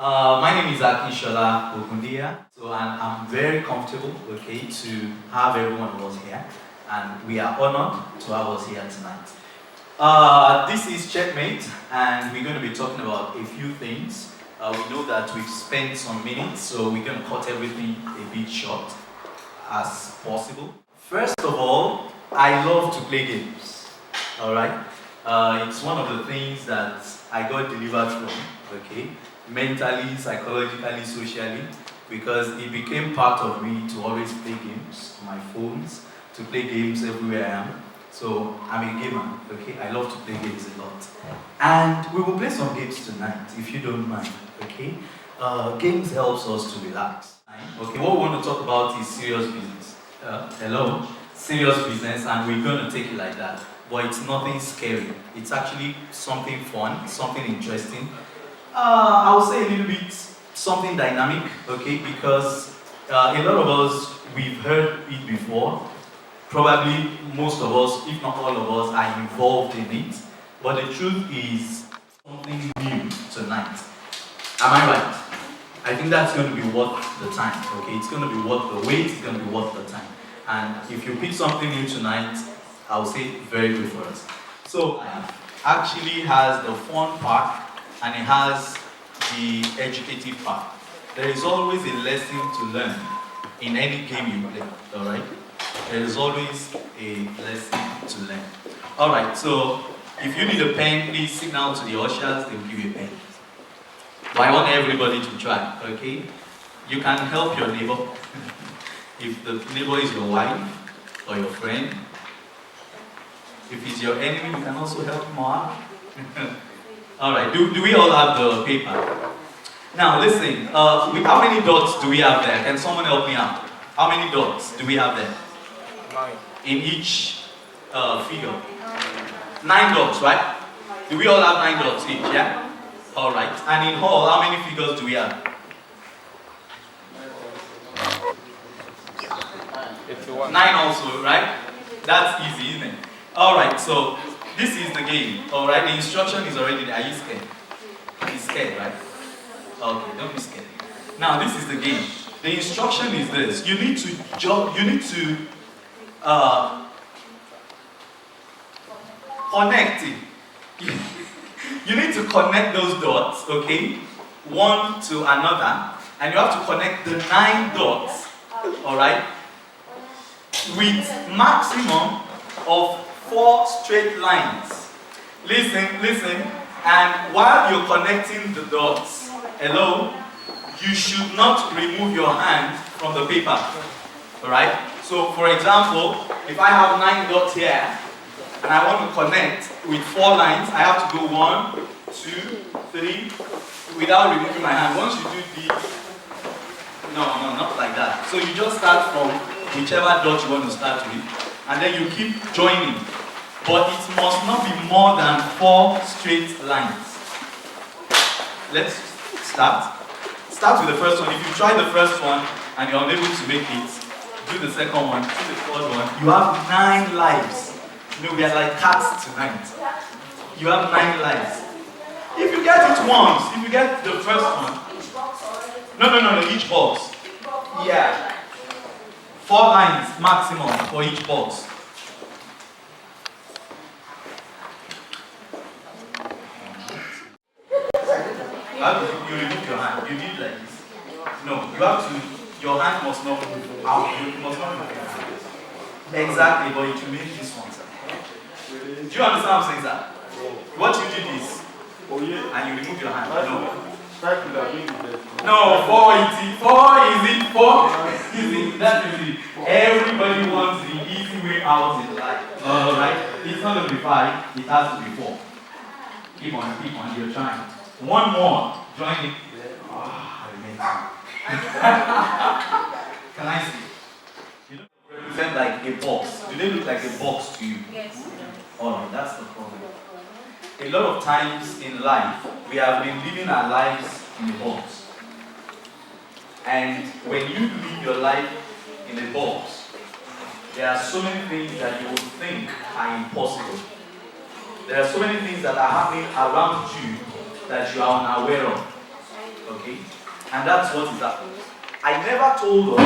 My name is Akishola Ogundia, so I'm very comfortable, okay, to have everyone of us here, and we are honored to have us here tonight. This is Checkmate, and we're going to be talking about a few things. We know that we've spent some minutes, so we're going to cut everything a bit short as possible. First of all, I love to play games, alright? It's one of the things that I got delivered from, okay? Mentally, psychologically, socially, because it became part of me to always play games on my phones, to play games everywhere I am. So I'm a gamer, okay? I love to play games a lot. And we will play some games tonight, if you don't mind, okay? Games helps us to relax. Okay, what we want to talk about is serious business. Hello? Serious business, and we're going to take it like that. But it's nothing scary. It's actually something fun, something interesting. I would say a little bit something dynamic, okay? Because a lot of us, we've heard it before. Probably most of us, if not all of us, are involved in it. But the truth is something new tonight. Am I right? I think that's going to be worth the time, okay? It's going to be worth the wait, it's going to be worth the time. And if you pick something new tonight, I would say very good for us. So, actually has the fun part and it has the educative part. There is always a lesson to learn in any game you play, alright? There is always a lesson to learn. Alright, so if you need a pen, please signal to the ushers, they will give you a pen. But I want everybody to try, okay? You can help your neighbor. If the neighbor is your wife or your friend, if he's your enemy, you can also help him out. Alright, do we all have the paper? Now listen, how many dots do we have there? Can someone help me out? How many dots do we have there? 9. In each figure? 9 dots, right? Do we all have 9 dots each, yeah? Alright, and in all, how many figures do we have? 81. 9 also, right? That's easy, isn't it? Alright, so this is the game, alright? The instruction is already there. Are you scared? You're scared, right? Okay, don't be scared. Now, this is the game. The instruction is this. You need to jump, you need to connect it. You need to connect those dots, okay? One to another, and you have to connect the 9 dots, alright? With maximum of 4 straight lines. Listen, and while you're connecting the dots, hello, you should not remove your hand from the paper, alright? So for example, if I have 9 dots here, and I want to connect with 4 lines, I have to go 1, 2, 3, without removing my hand. Once you do this, no, not like that. So you just start from whichever dot you want to start with, and then you keep joining. But it must not be more than 4 straight lines. Let's start. Start with the first one. If you try the first one and you're unable to make it, do the second one, do the third one. You have 9 lives. You know, we are like cats tonight. You have 9 lives. If you get it once, if you get the first one, no, each box. Yeah. 4 lines maximum for each box. How do you remove your hand? You did like this. No, you have to, your hand must not move out. You must not move your hand. Exactly, but you make this one. Do you understand what I'm saying, sir? What you did is, and you remove your hand. No, 4 easy. 4 easy. 4 easy. That's easy. Everybody wants the easy way out in life. Alright? It's not going to be 5, it has to be 4. Keep on, you're trying. One more. Join it. Can I see? You don't represent like a box. Do they look like a box to you? Yes. Alright, that's the problem. A lot of times in life, we have been living our lives in a box. And when you live your life in a box, there are so many things that you would think are impossible. There are so many things that are happening around you that you are unaware of. Okay? And that's what is happening. I never told us,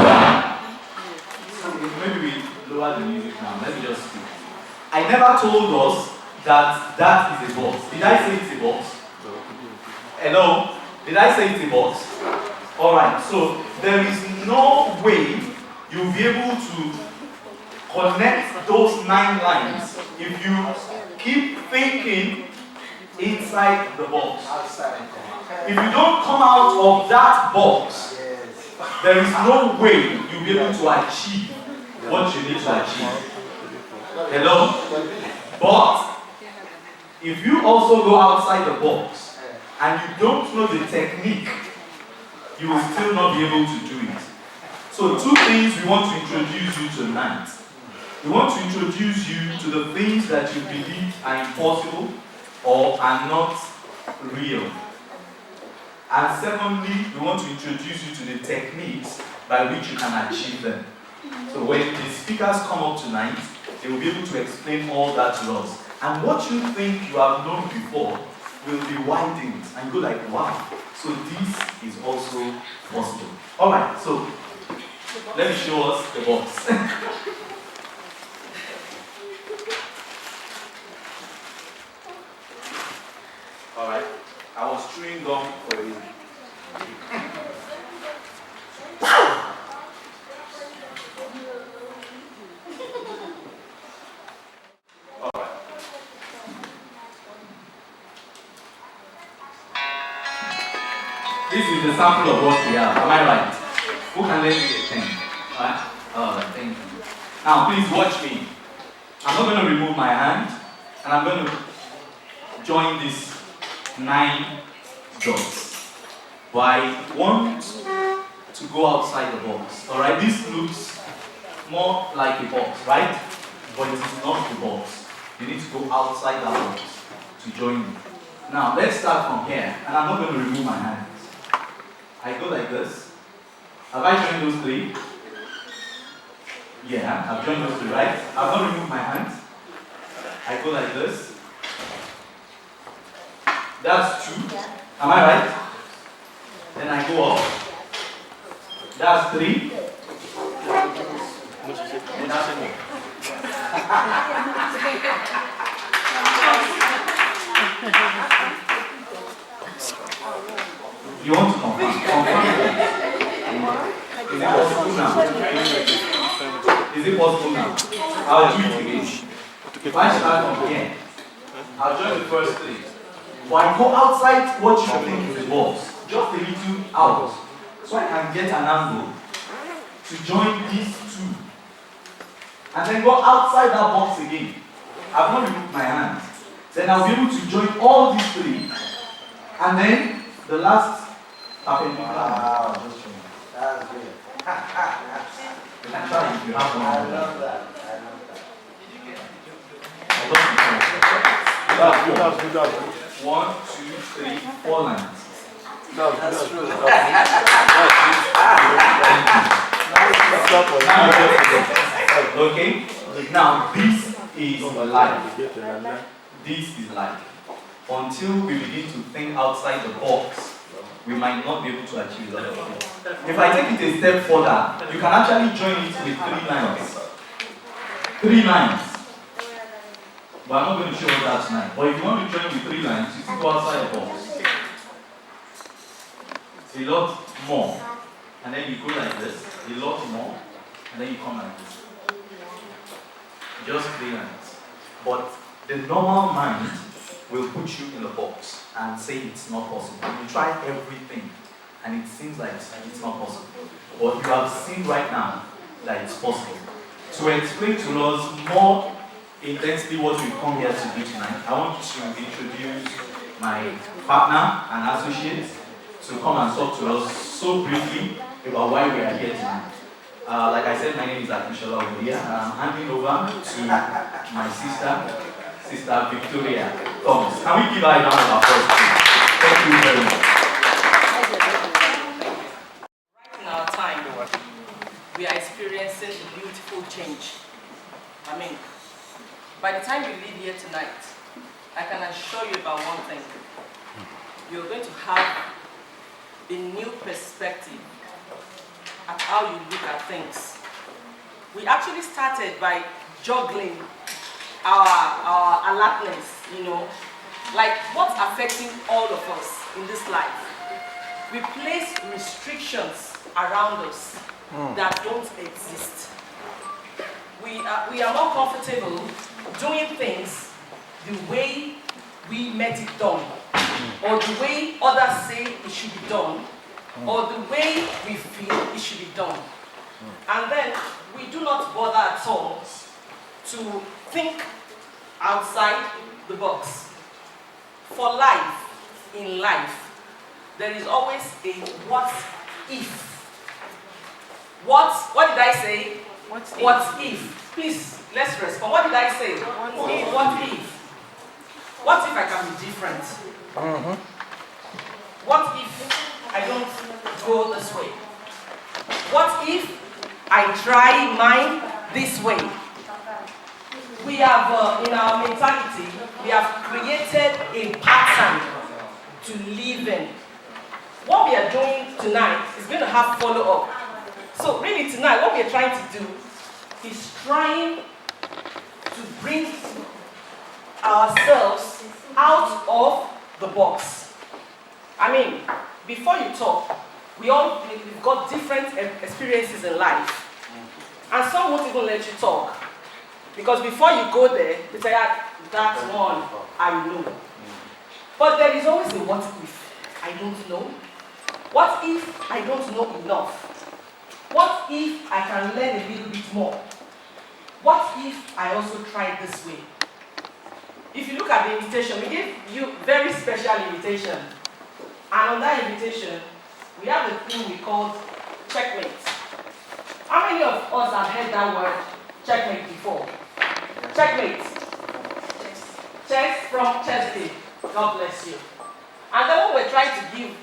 maybe we lower the music now, let me just speak. I never told us that that is a box. Did I say it's a box? Hello? Did I say it's a box? Alright, so there is no way you'll be able to connect those 9 lines if you keep thinking inside the box. If you don't come out of that box, there is no way you'll be able to achieve what you need to achieve. Hello? But if you also go outside the box and you don't know the technique, you will still not be able to do it. So 2 things we want to introduce you tonight. We want to introduce you to the things that you believe are impossible or are not real. And secondly, we want to introduce you to the techniques by which you can achieve them. So when the speakers come up tonight, they will be able to explain all that to us. And what you think you have known before will be widened and go like, wow. So this is also possible. Alright, so let me show us the box. Alright, I was chewing gum for you. Alright. This is the sample of what we have. Am I right? Who can lend me a pen? Alright? Alright, thank you. Now please watch me. I'm not going to remove my hand and I'm going to join these 9 dots. But I want to go outside the box. Alright, this looks more like a box, right? But it is not a box. You need to go outside that box to join me. Now let's start from here, and I'm not going to remove my hands. I go like this. Have I joined those 3? Yeah, I've joined those 3, right? I've not removed my hands. I go like this. That's 2. Am I right? Then I go up. That's 3. And that's 4. You want to confirm? Is it possible now? Is it possible now? I'll do it again. If I start from here, I'll join the first 3. But I go outside what you think is the box, just a little out, so I can get an angle to join these 2. And then go outside that box again. I've not removed my hand. Then I'll be able to join all these 3. And then the last perpendicular. Wow, that's good. You can try if you have one. I love that. That's good. 1, 2, 3, 4 lines. That's true. Okay? Now, this is life. This is life. Until we begin to think outside the box, we might not be able to achieve that. If I take it a step further, you can actually join it with 3 lines. 3 lines. But I'm not going to show you that tonight. But if you want to join with 3 lines, you still go outside the box. A lot more. And then you go like this. A lot more. And then you come like this. Just 3 lines. But the normal mind will put you in the box and say it's not possible. You try everything and it seems like it's not possible. But you have seen right now that it's possible. To explain to us more intensely what we've come here to do tonight, I want to introduce my partner and associate to come and talk to us so briefly about why we are here tonight. Like I said, my name is Akinsola Ogudia, and I'm handing over to my Sister Victoria Thomas. Can we give her a round of applause, please? Thank you very much. Right in our time, we are experiencing a beautiful change. I mean, by the time you leave here tonight, I can assure you about one thing. You're going to have a new perspective at how you look at things. We actually started by juggling our alertness, like what's affecting all of us in this life. We place restrictions around us that don't exist. We are more comfortable doing things the way we met it done, or the way others say it should be done, or the way we feel it should be done. And then we do not bother at all to think outside the box. For life, in life, there is always a what if. What did I say? What if? Please, let's respond. What did I say? What if? What if I can be different? What if I don't go this way? What if I try mine this way? We have, in our mentality, we have created a pattern to live in. What we are doing tonight is going to have follow-up. So really tonight, what we are trying to do is trying to bring ourselves out of the box. I mean, before you talk, we've got different experiences in life. And some won't even let you talk. Because before you go there, they say, that one, I know. But there is always a what if I don't know. What if I don't know enough? What if I can learn a little bit more? What if I also try this way? If you look at the invitation, we gave you very special invitation. And on that invitation, we have a thing we called checkmate. How many of us have heard that word, checkmate, before? Checkmate. Chess from Chelsea. God bless you. And then when we're trying to give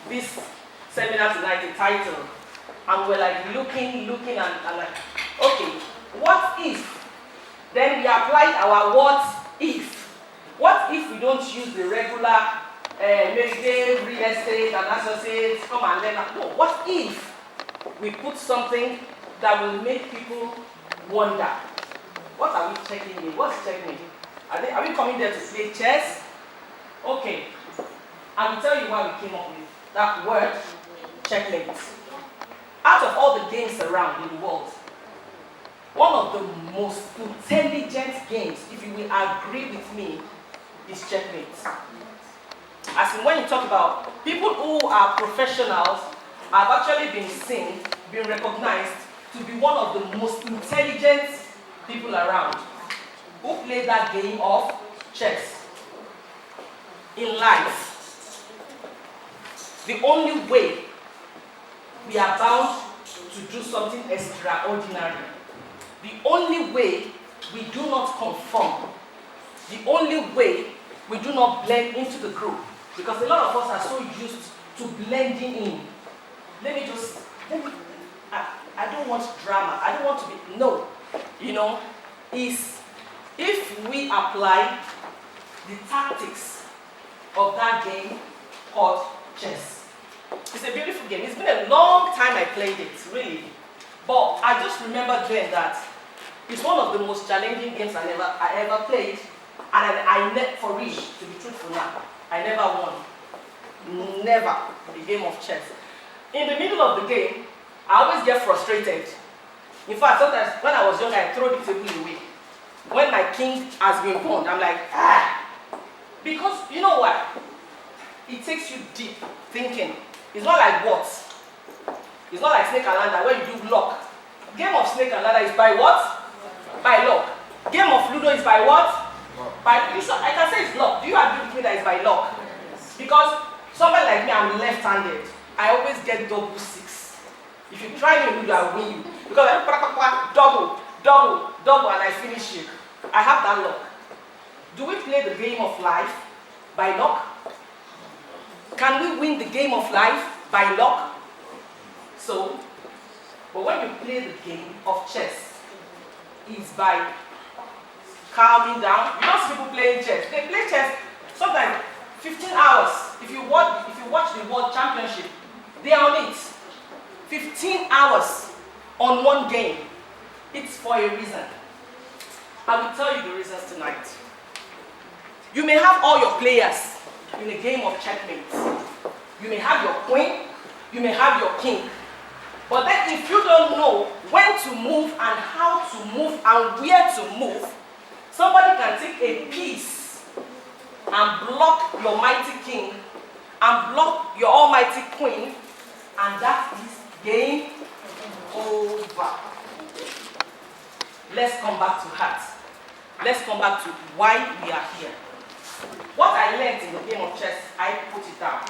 this seminar tonight a title, and we're like looking and like, okay, what if? Then we applied our what if. What if we don't use the regular maybe real estate and associates, come and learn? No, what if we put something that will make people wonder? What are we checking in? What's checking in? Are we coming there to play chess? Okay. I will tell you why we came up with that word, checkmate. Out of all the games around in the world, one of the most intelligent games, if you will agree with me, is checkmate. As in when you talk about people who are professionals, have actually been seen, been recognized to be one of the most intelligent people around who play that game of chess. In life, the only way we are bound to do something extraordinary, the only way we do not conform, the only way we do not blend into the group, because a lot of us are so used to blending in. I don't want drama, I don't want to be, no, is if we apply the tactics of that game called chess. It's a beautiful game. It's been a long time I played it, really. But I just remember then that it's one of the most challenging games I ever played. And for real, to be truthful now, I never won. Never a game of chess. In the middle of the game, I always get frustrated. In fact, sometimes when I was young, I throw the table away. When my king has been born, I'm like, Because you know what? It takes you deep thinking. It's not like what? It's not like snake and ladder where you do luck. Game of snake and ladder is by what? By luck. Game of Ludo is by what? I can say it's luck. Do you agree with me that it's by luck? Because somebody like me, I'm left-handed. I always get double six. If you try me, Ludo, I win you. Because I double, and I finish you. I have that luck. Do we play the game of life by luck? Can we win the game of life by luck? So, but when you play the game of chess, it's by calming down. You don't see people playing chess. They play chess sometimes 15 hours. if you watch the World Championship, they are on it. 15 hours on one game. It's for a reason. I will tell you the reasons tonight. You may have all your players in a game of checkmate. You may have your queen, you may have your king. But then if you don't know when to move and how to move and where to move, somebody can take a piece and block your mighty king and block your almighty queen, and that is game over. Let's come back to heart. Let's come back to why we are here. What I learned in the game of chess, I put it down.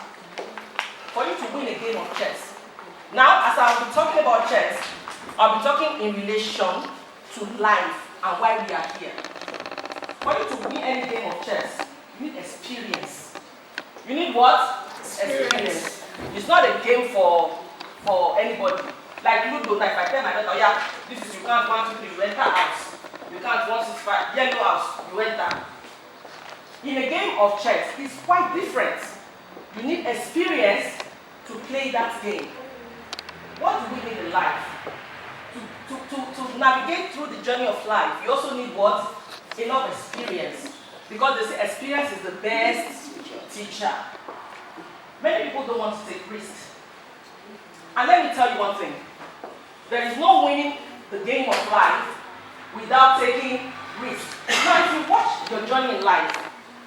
For you to win a game of chess. Now, as I'll be talking about chess, I'll be talking in relation to life and why we are here. For you to win any game of chess, you need experience. You need what? Experience. It's not a game for anybody. Like Ludo, like if I tell my daughter, yeah, this is you can't 1, 2, 3, you enter house. You can't 1, 6, 5, yellow house, you enter. In a game of chess, it's quite different. You need experience to play that game. What do we need in life? To navigate through the journey of life, you also need what? Enough experience. Because they say experience is the best teacher. Many people don't want to take risks. And let me tell you one thing. There is no winning the game of life without taking risks. Now, if you watch your journey in life,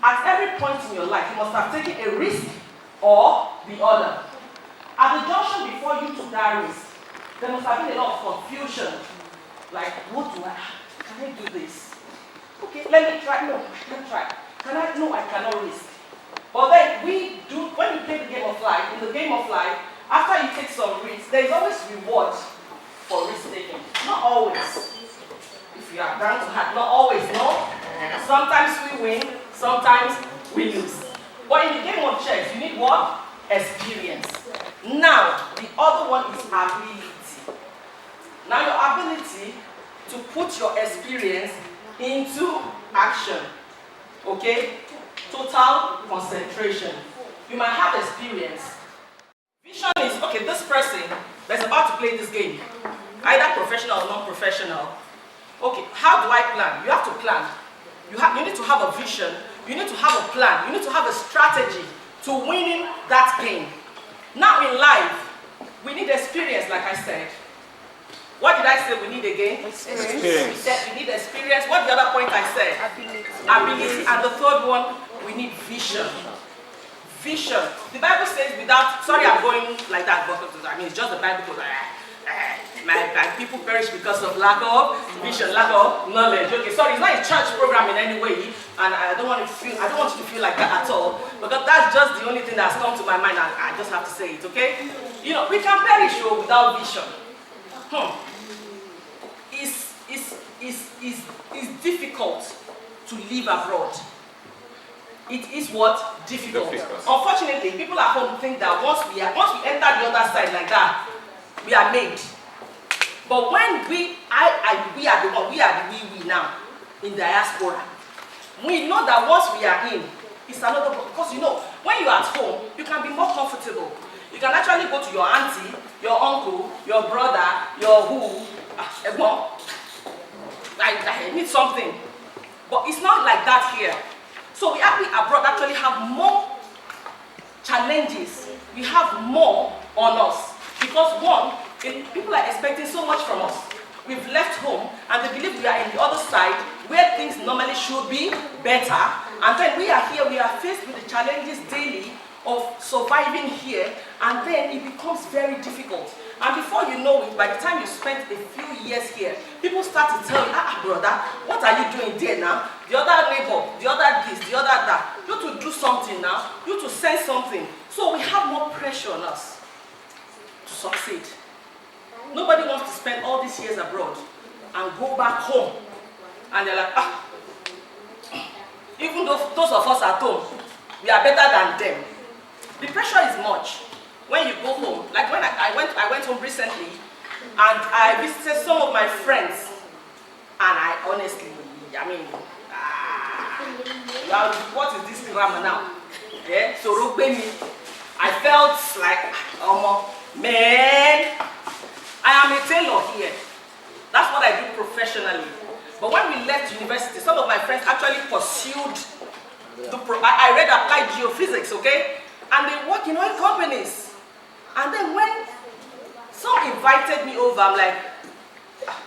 at every point in your life, you must have taken a risk or the other. At the junction before you took that risk, there must have been a lot of confusion. Like, what do I, can I do this? Okay, let me try. No, I can't try. Can I? No, I cannot risk. But then when you play the game of life, in the game of life, after you take some risks, there is always reward for risk taking. Not always. If you are down to heart, not always, no. Sometimes we win, sometimes we lose. But in the game of chess, you need what? Experience. Now, the other one is ability. Now, your ability to put your experience into action. Okay? Total concentration. You might have experience. Vision is, okay, this person that's about to play this game, either professional or non-professional. Okay, how do I plan? You have to plan. You need to have a vision. You need to have a plan. You need to have a strategy to winning that game. Now in life, we need experience, like I said. What did I say we need again? Experience. We said we need experience. What the other point I said? Ability. And the third one, we need vision. Vision. The Bible says without, sorry I'm going like that, but I mean it's just the Bible goes my people perish because of lack of vision, lack of knowledge. Okay, sorry, it's not a church program in any way, and I don't want you to feel like that at all, because that's just the only thing that's come to my mind, and I just have to say it, okay? You know, we can perish without vision. It's difficult to live abroad. It is what? Difficult. Unfortunately, people at home think that once we enter the other side like that, we are made. But when we are the we now in diaspora, we know that once we are in, it's another, because you know, when you're at home, you can be more comfortable. You can actually go to your auntie, your uncle, your brother, your I need something. But it's not like that here. So we abroad actually have more challenges. We have more on us. Because one, people are expecting so much from us. We've left home and they believe we are in the other side where things normally should be better. And then we are here, we are faced with the challenges daily of surviving here, and then it becomes very difficult. And before you know it, by the time you spend a few years here, people start to tell you, brother, what are you doing there now? The other neighbor, the other this, the other that. You to do something now, you to send something. So we have more pressure on us to succeed. Nobody wants to spend all these years abroad and go back home. And they're like, even though those of us at home, we are better than them. The pressure is much. When you go home, like when I went home recently, and I visited some of my friends, and I honestly, I mean, what is this drama now? Yeah, so me. I felt like, man, I am a tailor here. That's what I do professionally. But when we left university, some of my friends actually pursued I read applied geophysics, okay? And they work in oil companies. And then when some invited me over, I'm like,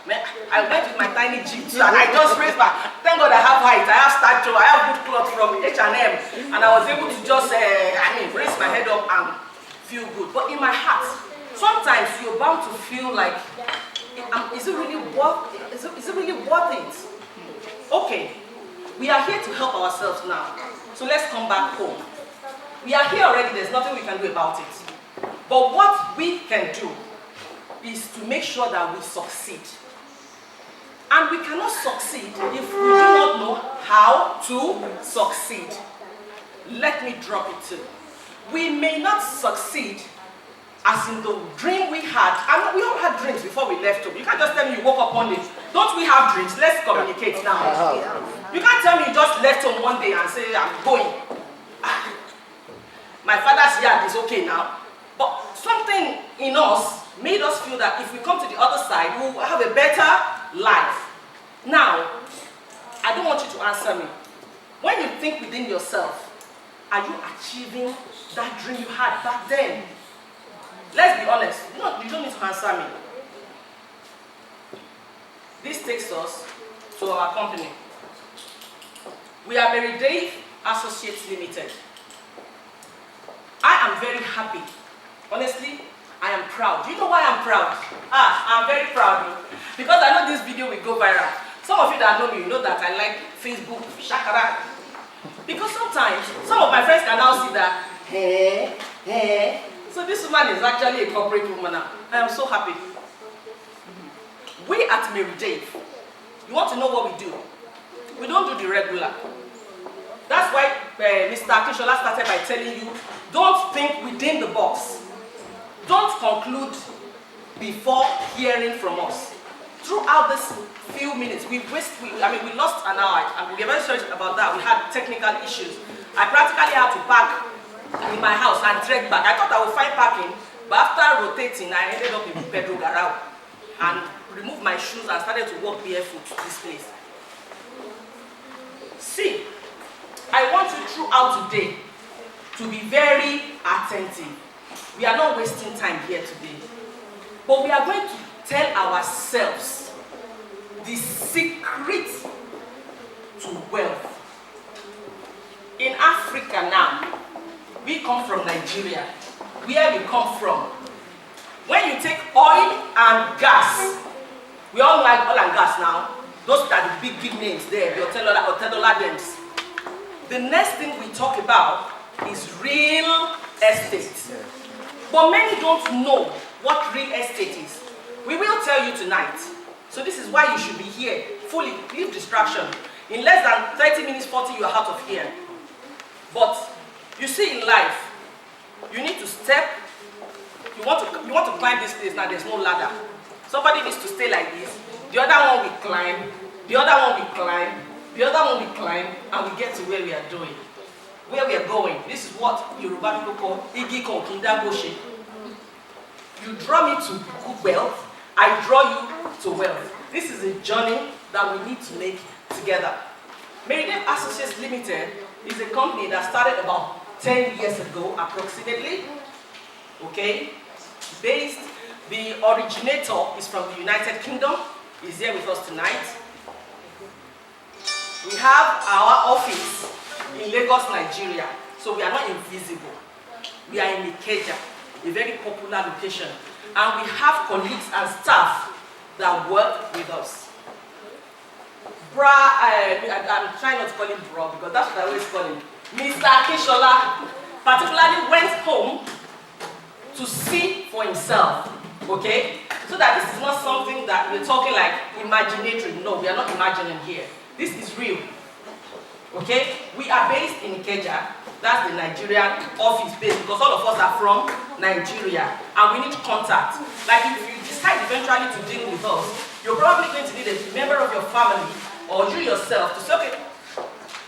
man, I went with my tiny jeep and I just raised my, thank God I have height, I have stature, I have good clothes from H&M. And I was able to just, raise my head up and feel good. But in my heart, sometimes you're bound to feel like, is it really worth it? Is it really worth it? Okay, we are here to help ourselves now. So let's come back home. We are here already, there's nothing we can do about it. But what we can do is to make sure that we succeed. And we cannot succeed if we do not know how to succeed. Let me drop it too. We may not succeed as in the dream we had. I mean, we all had dreams before we left home. You can't just tell me you woke up one day. Don't we have dreams? Let's communicate now. You can't tell me you just left home one day and say, I'm going. My father's yard is okay now. But something in us made us feel that if we come to the other side, we'll have a better life. Now, I don't want you to answer me. When you think within yourself, are you achieving that dream you had back then? Let's be honest. No, you don't need to answer me. This takes us to our company. We are Mary Dave Associates Limited. I am very happy. Honestly, I am proud. Do you know why I'm proud? I'm very proud. Because I know this video will go viral. Some of you that know me, you know that I like Facebook, shakara. Because sometimes, some of my friends can now see that, so this woman is actually a corporate woman now. I am so happy. We at Mary Dave, you want to know what we do? We don't do the regular. That's why Mr. Akishola started by telling you, don't think within the box. Don't conclude before hearing from us. Throughout this few minutes, we lost an hour, and we were very sorry about that. We had technical issues. I practically had to park in my house and trek back. I thought I would find parking, but after rotating, I ended up in Pedro Garau and removed my shoes and started to walk barefoot to this place. See, I want you throughout today to be very attentive. We are not wasting time here today, but we are going to tell ourselves the secret to wealth. In Africa now, we come from Nigeria. Where we come from, when you take oil and gas, we all like oil and gas now. Those are the big names there, the Otedola Dems. The next thing we talk about is real estate. But many don't know what real estate is. We will tell you tonight. So this is why you should be here, fully, leave distraction. In less than 30 minutes, 40, you are out of here. But you see in life, you need to step, you want to climb this place, now there's no ladder. Somebody needs to stay like this, the other one will climb, the other one will climb, the other one will climb, and we get to where we are doing. Where we are going. This is what Yoruba people call Igi Konkinda Boshi. You draw me to good wealth, I draw you to wealth. This is a journey that we need to make together. Mary Dave Associates Limited is a company that started about 10 years ago, approximately. Okay? Based, the originator is from the United Kingdom. He's here with us tonight. We have our office in Lagos, Nigeria. So we are not invisible. We are in Ikeja, a very popular location. And we have colleagues and staff that work with us. I'm trying not to call him bro because that's what I always call him. Mr. Akishola particularly went home to see for himself, okay? So that this is not something that we're talking like imaginatory. No, we are not imagining here. This is real, okay? We are based in Ikeja. That's the Nigerian office base because all of us are from Nigeria and we need contact. Like if you decide eventually to deal with us, you're probably going to need a member of your family or you yourself to say, okay,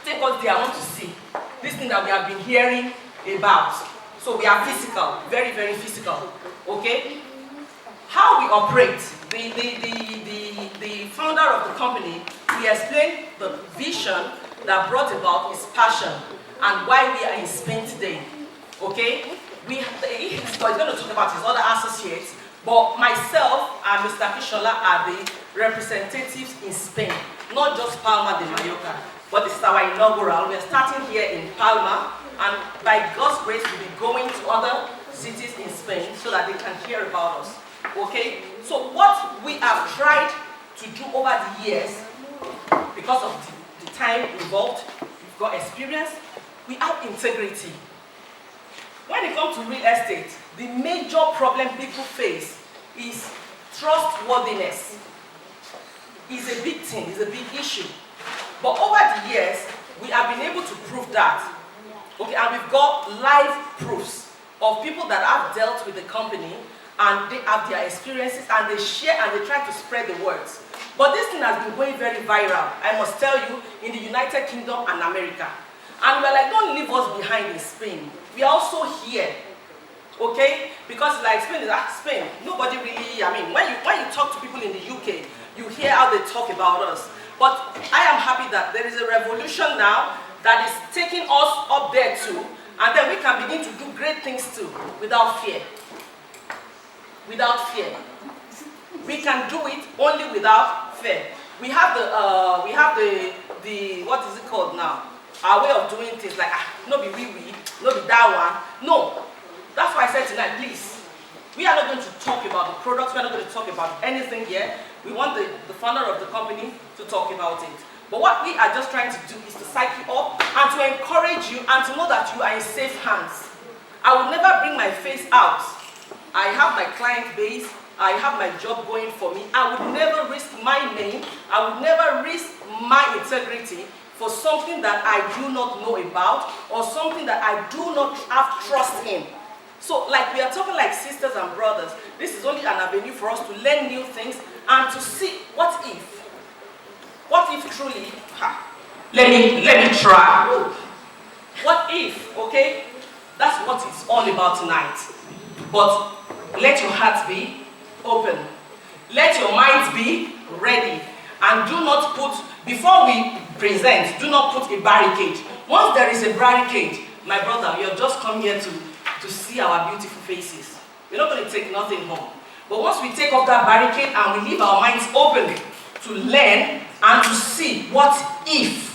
take us there, I want to see this thing that we have been hearing about. So we are physical, very, very physical. Okay? How we operate, the founder of the company, he explained the vision that brought about his passion and why we are in Spain today. Okay? He's going to talk about his other associates, but myself and Mr. Kishola are the representatives in Spain, not just Palma de Mallorca, but this is our inaugural. We are starting here in Palma, and by God's grace, we'll be going to other cities in Spain so that they can hear about us. Okay? So what we have tried to do over the years, because of the time involved, we've got experience, we have integrity. When it comes to real estate, the major problem people face is trustworthiness. It's a big thing, it's a big issue. But over the years, we have been able to prove that. Okay, and we've got live proofs of people that have dealt with the company and they have their experiences and they share and they try to spread the words. But this thing has been going very viral, I must tell you, in the United Kingdom and America. And we're like, don't leave us behind in Spain. We are also here. Okay? Because like Spain is Spain. Nobody really, I mean, when you talk to people in the UK, you hear how they talk about us. But I am happy that there is a revolution now that is taking us up there too, and then we can begin to do great things too, without fear. Without fear. We can do it only without fear. We have the what is it called now? Our way of doing things like, no be we, no be that one. No. That's why I said tonight, please, we are not going to talk about the products, we are not going to talk about anything here. We want the founder of the company to talk about it. But what we are just trying to do is to psych you up and to encourage you and to know that you are in safe hands. I will never bring my face out. I have my client base, I have my job going for me. I would never risk my name, I would never risk my integrity for something that I do not know about or something that I do not have trust in. So like we are talking like sisters and brothers, this is only an avenue for us to learn new things and to see what if truly, let me try. What if, okay? That's what it's all about tonight. But let your heart be open. Let your minds be ready. And do not put, before we present, do not put a barricade. Once there is a barricade, my brother, you're just come here to see our beautiful faces. We're not going to take nothing home. But once we take off that barricade and we leave our minds open to learn and to see what if,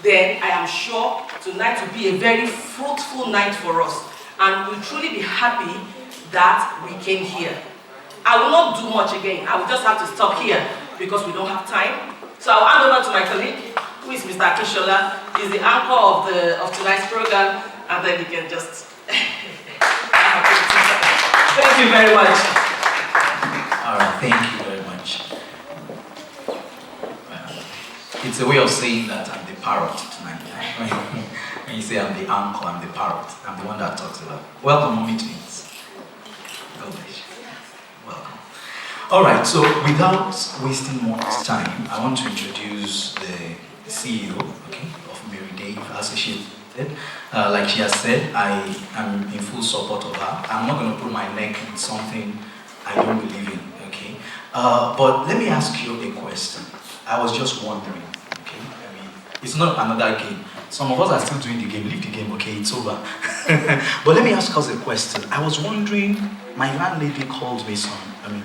then I am sure tonight will be a very fruitful night for us. And we'll truly be happy that we came here. I will not do much again. I will just have to stop here because we don't have time. So I'll hand over to my colleague, who is Mr. Kishola. He's the anchor of tonight's program, and then he can just... Thank you very much. All right, thank you very much. Well, it's a way of saying that I'm the parrot tonight. When you say I'm the anchor, I'm the parrot. I'm the one that talks a lot. Welcome, Mommy Twins. God bless you. Welcome. All right, so without wasting much time, I want to introduce the CEO, okay, of Mary Dave Associates. Like she has said, I am in full support of her. I'm not going to put my neck in something I don't believe in, okay? But let me ask you a question. I was just wondering, okay? I mean, it's not another game. Some of us are still doing the game. Leave the game, okay? It's over. But let me ask us a question. I was wondering, my landlady called me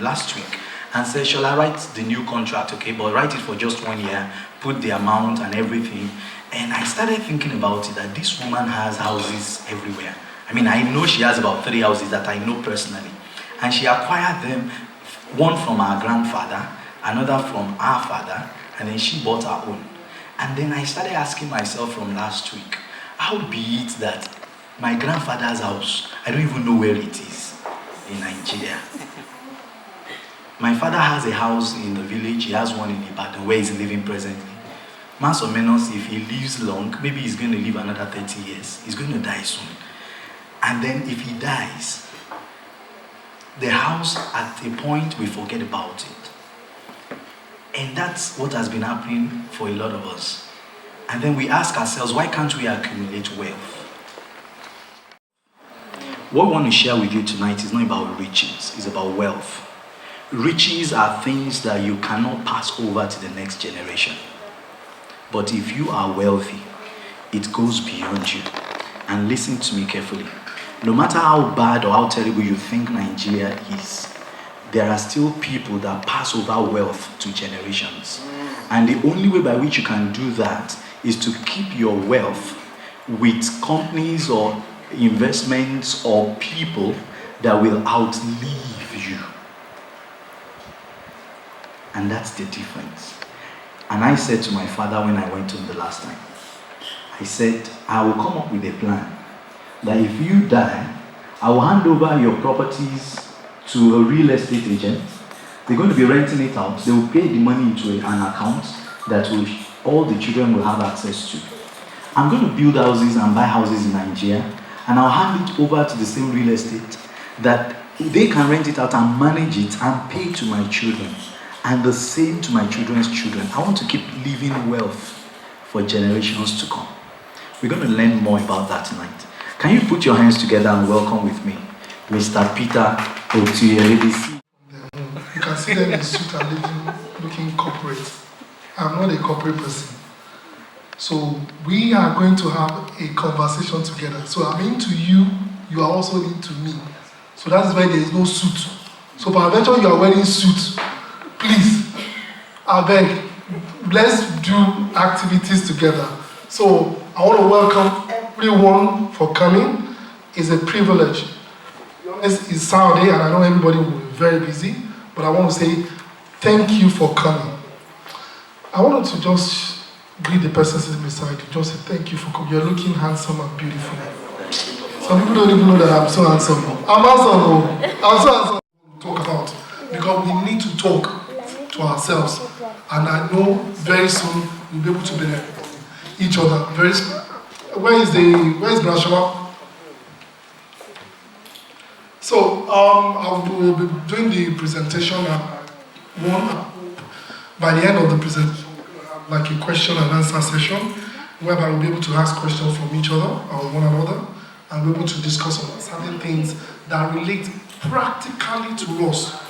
last week and said, shall I write the new contract, okay? But write it for just 1 year, put the amount and everything. And I started thinking about it, that this woman has houses everywhere. I mean, I know she has about 3 houses that I know personally. And she acquired them, one from our grandfather, another from our father, and then she bought her own. And then I started asking myself from last week, how be it that my grandfather's house, I don't even know where it is in Nigeria. My father has a house in the village, he has one in Ibadan where he's living presently. Mas or menos, if he lives long, maybe he's going to live another 30 years. He's going to die soon. And then if he dies, the house at a point we forget about it. And that's what has been happening for a lot of us. And then we ask ourselves, why can't we accumulate wealth? What I want to share with you tonight is not about riches, it's about wealth. Riches are things that you cannot pass over to the next generation. But if you are wealthy, it goes beyond you. And listen to me carefully. No matter how bad or how terrible you think Nigeria is, there are still people that pass over wealth to generations. And the only way by which you can do that is to keep your wealth with companies or investments or people that will outlive you. And that's the difference. And I said to my father when I went home the last time, I said, I will come up with a plan that if you die, I will hand over your properties to a real estate agent. They're going to be renting it out. They will pay the money into an account that all the children will have access to. I'm going to build houses and buy houses in Nigeria, and I'll hand it over to the same real estate that they can rent it out and manage it and pay to my children. And the same to my children's children. I want to keep leaving wealth for generations to come. We're going to learn more about that tonight. Can you put your hands together and welcome with me Mr. Peter Otuyele? You can see them in suit and looking corporate. I'm not a corporate person. So we are going to have a conversation together. So I'm into you, you are also into me. So that's why there is no suit. So for adventure you are wearing suit. Please, I beg, let's do activities together. So I want to welcome everyone for coming. It's a privilege. It's Saturday and I know everybody will be very busy, but I want to say thank you for coming. I wanted to just greet the person sitting beside you. Just say thank you for coming. You're looking handsome and beautiful. Some people don't even know that I'm so handsome. I'm handsome. I'm so handsome to talk about. Because we need to talk to ourselves. And I know very soon we'll be able to benefit from each other. Very soon. Where is Brashawa? So I will be doing the presentation at 1. By the end of the presentation, like a question and answer session, whereby we'll be able to ask questions from each other or one another, and we're able to discuss on certain things that relate practically to us.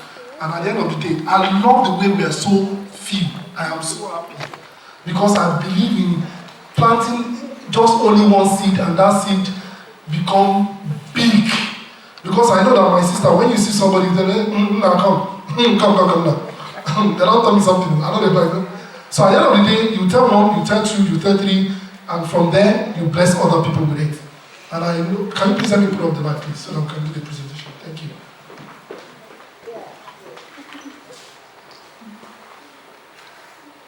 And at the end of the day, I love the way we are so few. I am so happy. Because I believe in planting just only one seed and that seed become big. Because I know that my sister, when you see somebody, then now come now. They don't tell me something. I know they're like, so at the end of the day, you tell 1, you tell 2, you tell 3, and from there, you bless other people with it. And I know, can you please let me put up the mic, please, so that we can do the presentation. Thank you.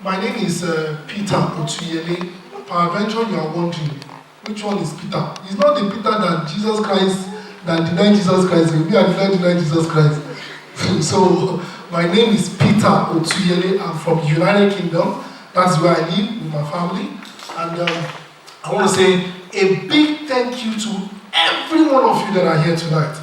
My name is Peter Otuyele. Peradventure, you are wondering, which one is Peter? It's not the Peter that Jesus Christ, that denied Jesus Christ. We are denied Jesus Christ. So, my name is Peter Otuyele. I'm from United Kingdom. That's where I live with my family. And I want to say a big thank you to every one of you that are here tonight.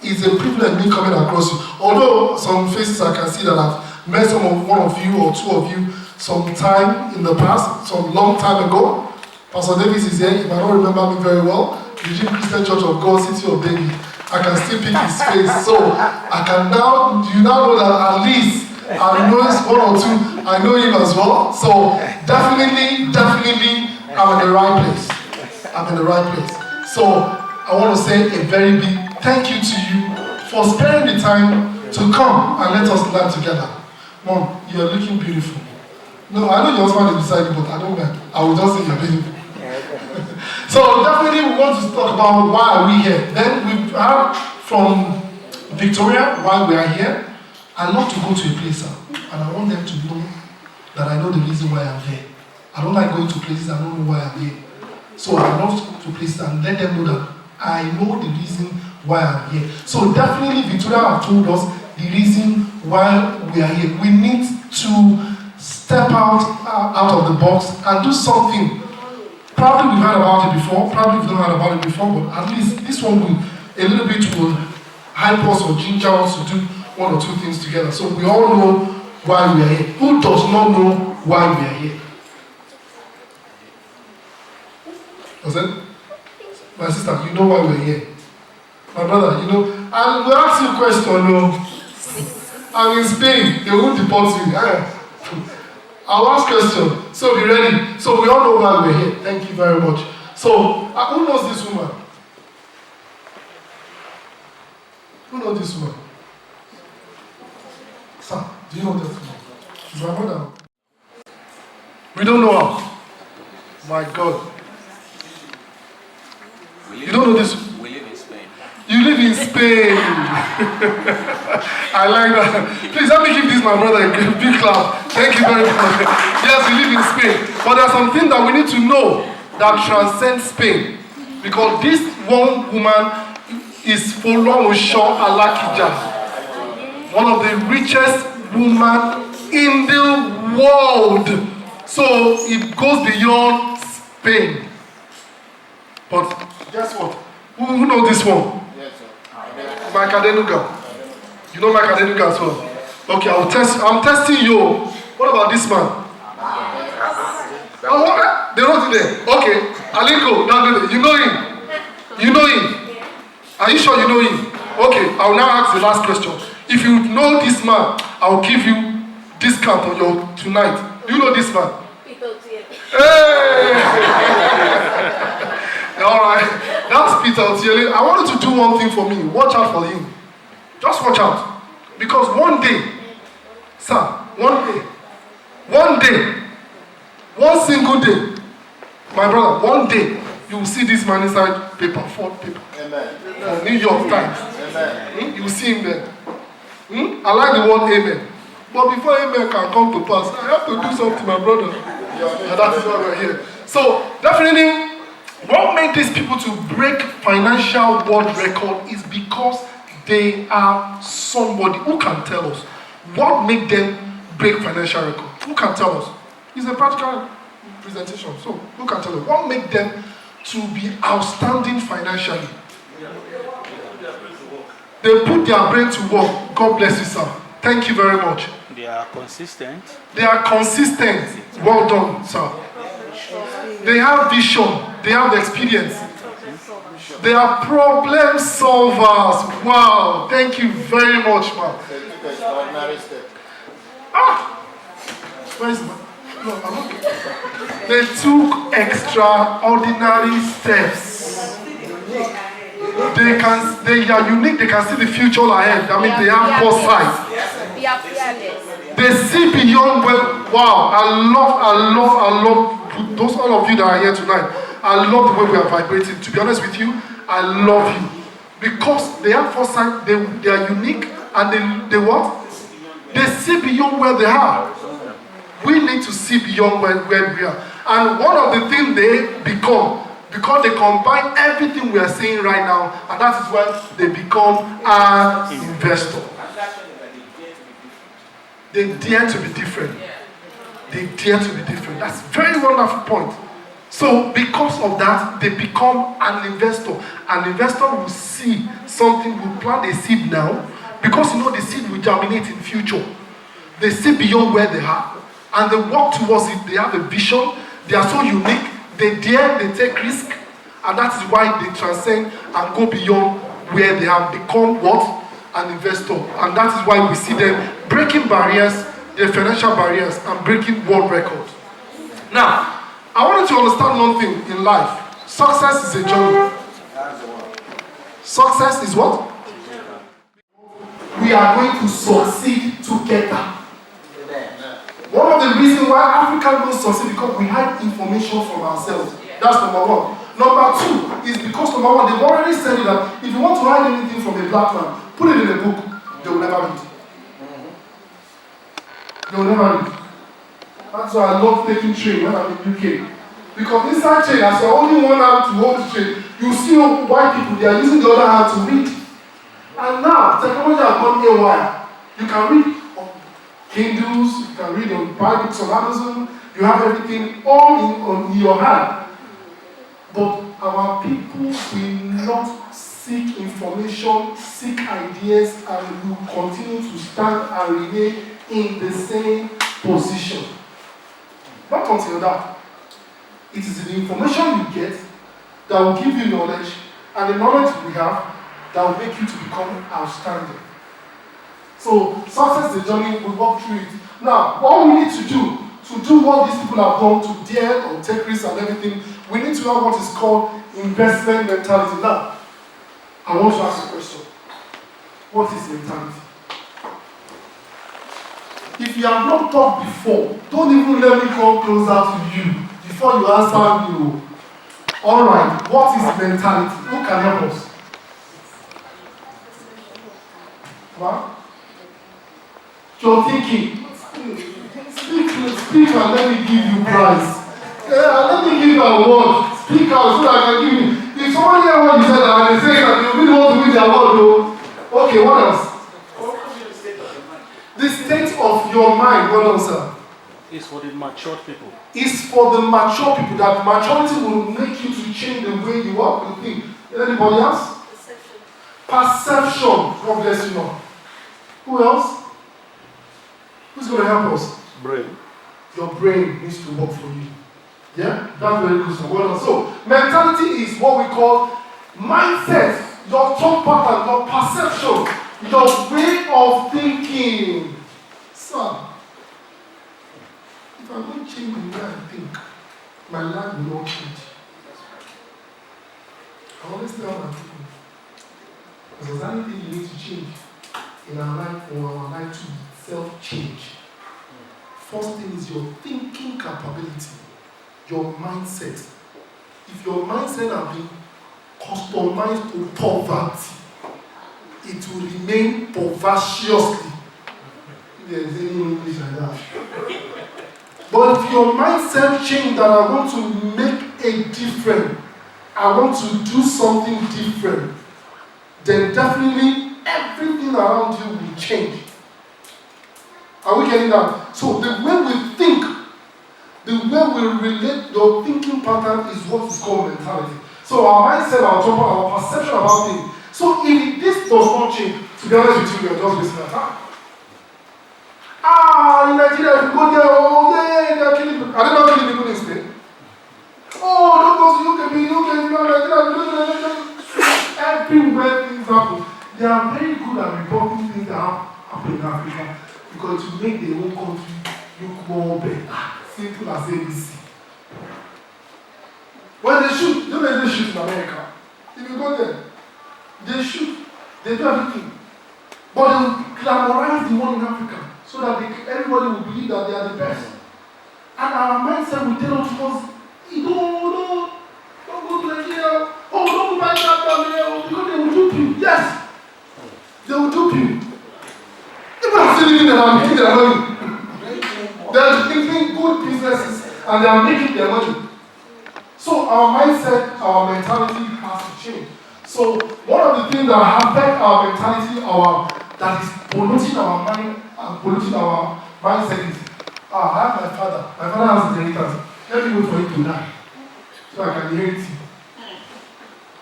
It's a privilege me coming across you. Although some faces I can see that I've met one of you or 2 of you some time in the past, some long time ago. Pastor Davis is here. You might not remember me very well. Eugene Christian Church of God, City of David. I can still pick his face. So I can now, you now know that at least I know 1 or 2. I know him as well. So definitely, I'm in the right place. I'm in the right place. So I want to say a very big thank you to you for sparing the time to come and let us learn together. Mom, you're looking beautiful. No, I know your husband is beside you, but I don't mind. I will just say you're beautiful. So definitely we want to talk about why are we here. Then we heard from Victoria why we are here. I love to go to a place and I want them to know that I know the reason why I'm here. I don't like going to places I don't know why I'm here. So I love to go to places and let them know that I know the reason why I'm here. So definitely Victoria have told us the reason why we are here. We need to step out of the box and do something. Probably we've heard about it before, probably we've not heard about it before, but at least this one will a little bit will help us or ginger us to do 1 or 2 things together. So we all know why we are here. Who does not know why we are here? Was it? My sister, you know why we're here. My brother, you know, and we ask you a question, I'm in Spain, they won't deport me. I'll ask question. So be ready. So we all know why we're here. Thank you very much. So, who knows this woman? Who knows this woman? Sir, do you know this woman? She's my mother. We don't know her. My God. You don't know this? We live in Spain. You live in Spain. I like that. Please let me give this my brother a big clap. Thank you very much. Yes, we live in Spain. But there are some things that we need to know that transcend Spain. Because this one woman is Folorunsho Alakija, one of the richest women in the world. So it goes beyond Spain. But guess what? Who knows this one? Yes, sir. Mike Adenuga. You know Mike Adenuga as well? Okay, I'm testing you. What about this man? Oh, they wrote it there. Okay, Aliko, you know him. You know him. Are you sure you know him? Okay, I will now ask the last question. If you know this man, I will give you discount on your tonight. Do you know this man? Hey! Alright, that's Peter Otiele. I want you to do one thing for me. Watch out for him. Just watch out. Because one day, sir, one day, one single day, my brother, one day, you will see this man inside paper, Ford paper. Amen. New York Times. Amen. You will see him there. I like the word amen. But before amen can come to pass, I have to do something, my brother. And that is why we're here. So, definitely, what made these people to break financial world record is because they are somebody who can tell us what made them break financial record. Who can tell us? It's a practical presentation. So, who can tell us what made them to be outstanding financially? They put their brain to work. God bless you, sir. Thank you very much. They are consistent. They are consistent. Well done, sir. They have vision. They have experience. They are problem solvers. Wow. Thank you very much, man. Where is my... No, I'm not. They took extraordinary steps. They are unique. They can see the future ahead. I mean, they have foresight. They see beyond where. Wow! I love those all of you that are here tonight. I love the way we are vibrating. To be honest with you, I love you because they have foresight. They are unique, and they what? They see beyond where they are. We need to see beyond where we are. And one of the things they become, because they combine everything we are saying right now, and that is when they become an investor. They dare to be different. They dare to be different. That's a very wonderful point. So because of that, they become an investor. An investor will see something, will plant a seed now, because you know the seed will germinate in future. They see beyond where they are, and they walk towards it. They have a vision. They are so unique. They dare, they take risk, and that is why they transcend and go beyond where they have become what? An investor. And that is why we see them breaking barriers, their financial barriers, and breaking world records. Now, I want you to understand one thing in life. Success is a journey. Success is what? We are going to succeed together. One of the reasons why Africa don't succeed is because we hide information from ourselves. That's number one. Number two is because number one, they've already said that if you want to hide anything from a black man, put it in a book. They will never read. They will never read. That's why I love taking train when I'm in UK. Because inside train, as you're only one hand to hold the train, you see white people, they are using the other hand to read. And now, technology has gone haywire. You can read on Kindles, you can read on buy books on Amazon, you have everything all in your hand. But our people will not seek information, seek ideas, and will continue to stand and remain in the same position. Not until that. It is the information you get that will give you knowledge, and the knowledge we have that will make you to become outstanding. So success is a journey, we walk through it. Now, what we need to do what these people have done, to dare or take risks and everything, we need to have what is called investment mentality. Now, I want to ask a question. What is mentality? If you have not talked before, don't even let me come closer to you before you answer me. Alright, what is mentality? Who can help us? What? You're thinking. Speak and let me give you prize. Let me give you a word. Speak out so that I can give you. If somebody hear what you said and they say that they really want to win their word, though. Okay, what else? The state of your mind, what else, sir? It's for the matured people. It's for the mature people. That maturity will make you to change the way you are, you think. Anybody else? Perception. God bless you now. Who else? Who's going to help us? Brain. Your brain needs to work for you. Yeah? That's very good. So, well done. So, mentality is what we call mindset, your thought pattern, your perception, your way of thinking. Son, if I don't change the way I think, my life will not change. I always tell my people, if there's anything you need to change in our life or our life to self-change, first thing is your thinking capability, your mindset. If your mindset has been customized to poverty, it will remain perversiously. If there is any English like that. But if your mindset change that I want to make a difference, I want to do something different, then definitely everything around you will change. Are we getting that? So the way we think, the way we relate, your thinking pattern is what is called mentality. So our mindset, our perception about things. So if this does not change, to be honest with you, we are just wasting our time. In Nigeria, if you go there, they are killing people. Are they not killing people in Spain? Don't go to UK, Nigeria, everywhere things happen. They are very good at reporting things that happen in Africa because to make their own country look more better. Simple as ABC. When they shoot, you know they shoot in America. If you go there, they shoot, they do everything. But they will glamorize the one in Africa so that everybody will believe that they are the best. And our mindset will tell us, don't go to Nigeria. Don't buy that there because they will dupe you. Yes, they will dupe you. People are still living around making their money. They are making good businesses and they are making their money. So our mindset, our mentality has to change. So one of the things that affect our mentality, that is polluting our mind and polluting our mindset is, I have my father. My father has inheritance. Let me wait for him to die so I can inherit him.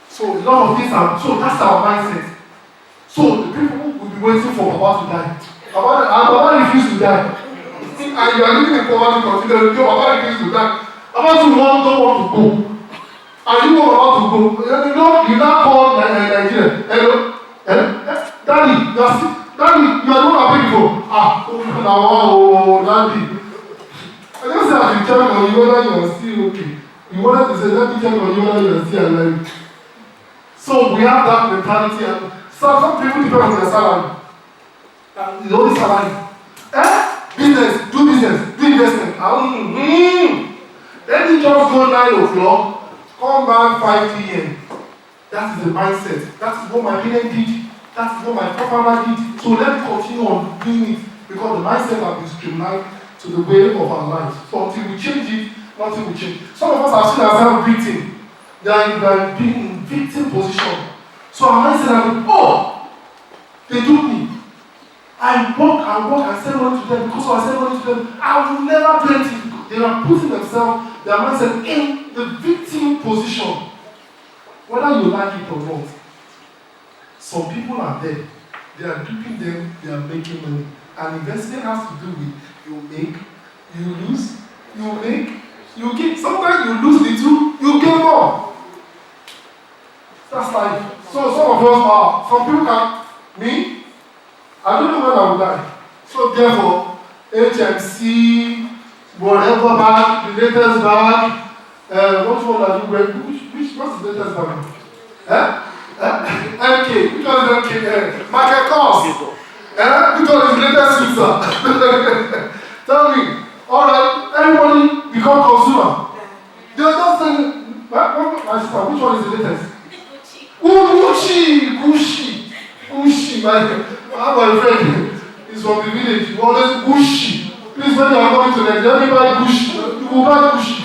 So a lot of things so that's our mindset. So the people will be waiting for Baba to die. Baba refused to die. And you are living in poverty considering Baba refused to die. Baba don't want to go. And you want Baba to go. You now call Nigeria. Hello? Daddy, you are sick. Daddy, you are the one I paid for. Daddy. I just said I should check on you whether you are still okay. You wanted to say, let me check on you whether you are still alive. So we have that mentality. And some people depend on their salary. The only salary. Business, do investment. Let me just go 9 o'clock, come back 5 p.m. That is the mindset. That is what my parents did. That is what my papa did. So let me continue on doing it because the mindset has been streamlined to the way of our lives. So until we change it, nothing will change. Some of us have seen ourselves victim. They are being in victim position. So our mindset has been, they took me. I work and send money to them because I send money to them. I will never do anything. They are putting themselves, their mindset in the victim position. Whether you like it or not. Some people are there. They are duping them, they are making money. And investment has to do with you make, you lose, you make, you gain. Sometimes you lose little, you gain more. That's life. So some of us are, some people can, me, I don't know when I will die. So therefore, HMC, whatever bag, the latest bag, which one are you wearing? What's the latest bag? MK, which one is MK? Michael Kors. Which one is the latest Caesar? Tell me. Alright, everybody become consumer. They are just saying, my sister, which one is the latest? Gucci. My friend is from the village. You always Gucci. Please, when you are going to Nigeria, let me buy Gucci. You will buy Gucci.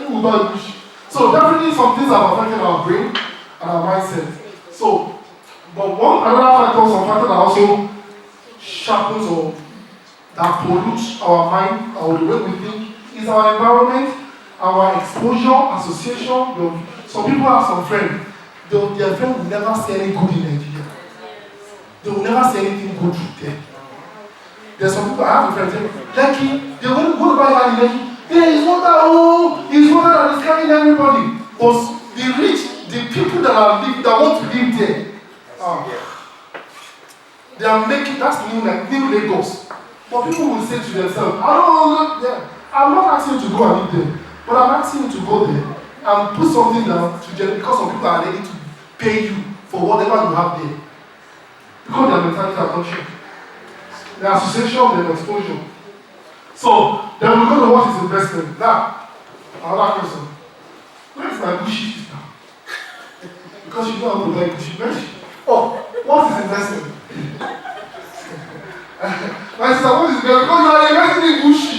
You will buy Gucci. So definitely some things are affecting our brain and our mindset. So, but another factor, some factor that also sharpens or that pollutes our mind, or the way we think, is our environment, our exposure, association. Some people have some friends. Their friend will never say any good in Nigeria. They will never say anything good there. There's some people, I have a friend say, Lekki, they want to go to buy land in Lekki. There is water, it's water that is carrying everybody. But the rich, the people that want to live there, they are making, that's new Lagos. But people will say to themselves, I'm not asking you to go and live there, but I'm asking you to go there and put something down to generate, because some people are ready to pay you for whatever you have there. Because their mentality are not changed. The association, the exposure. So, then we go to what is investment. Now, another question. Where is my Gucci sister? Because she don't have to buy Gucci. Where is she? Oh, what is investment? My sister, what is investment? Because you are investing in Gucci.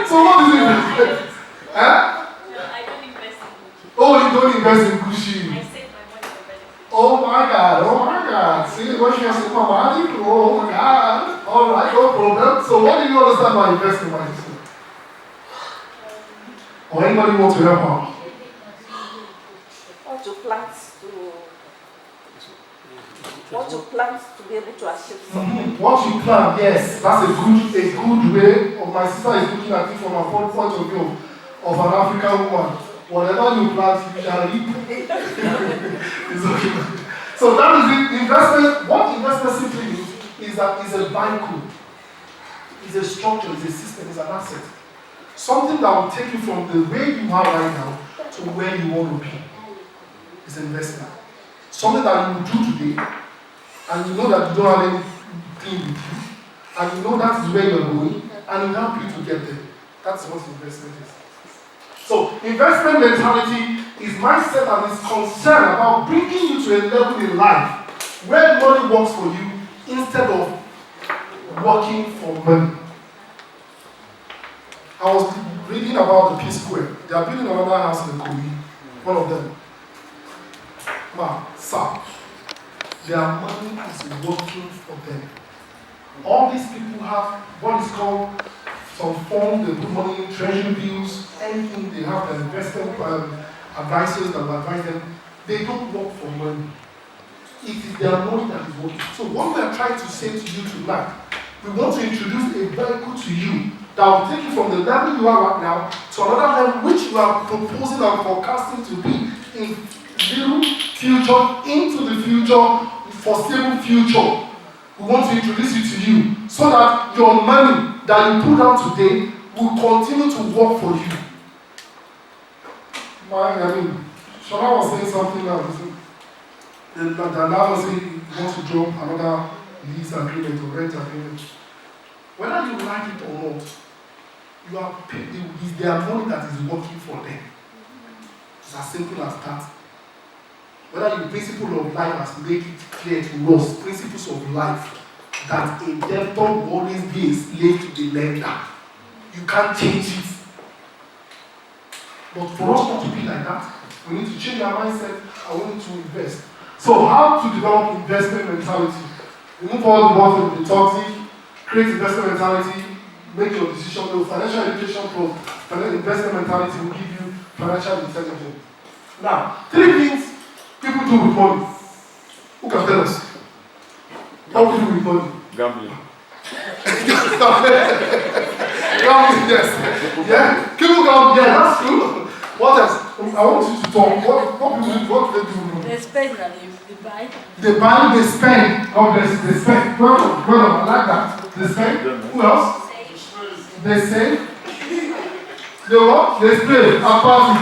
So what is investment? No, I don't invest in Gucci. Oh, you don't invest in Gucci. I save my money for benefits. Oh my God. See, what you say, Mama? Oh my God. All right, no problem. So what do you understand by investing, my sister? Or anybody want to help out? What you plant to be able to achieve something. What you plan, yes, that's a good way. Or my sister is looking at it from a point of view of an African woman. Whatever you plant, you shall reap. It's okay. So that is it. Investment. What investment simply means is that it's a vehicle, it's a structure, it's a system, it's an asset. Something that will take you from the way you are right now to where you want to be. It's an investment. Something that you will do today, and you know that you don't have anything with you, and you know that is where you're going, and it will help you to get there. That's what investment is. So, investment mentality is mindset that is concerned about bringing you to a level in life where money works for you instead of working for money. I was reading about the Peace Square. They are building another house in Kogi. One of them. Sir, their money is working for them. All these people have what is called some form, they put money in treasury bills, anything, they have the investment advisors that will advise them. They don't work for money. It is their money that is working. So what we are trying to say to you tonight, we want to introduce a vehicle to you that will take you from the level you are right now to another level which you are proposing and forecasting to be in little future, into the future, foreseeable future. We want to introduce it to you so that your money that you put down today will continue to work for you. Shola was saying something now. The now was saying he wants to drop another lease agreement or rent agreement. Whether you like it or not, you are paid. It's their money that is working for them. It's as simple as that. Whether the principle of life has made it clear to us, principles of life, that a debtor will always be a slave to the lender. You can't change it. But for us not to be like that, we need to change our mindset and we need to invest. So how to develop investment mentality? Remove all the words of the toxic, create investment mentality, make your decision. Financial education plus investment mentality will give you financial intelligence. Now, 3 things people do with money. Who can tell us? What we do with money? Gambling. Gambling, yes. Yeah? People gamble, yeah, that's true. What else? I want you to talk. What do they do with money? They spend and they buy. They buy, they spend. God bless you, they spend. Well, I like that. They spend. Who else? They save. They what? They spend. And party.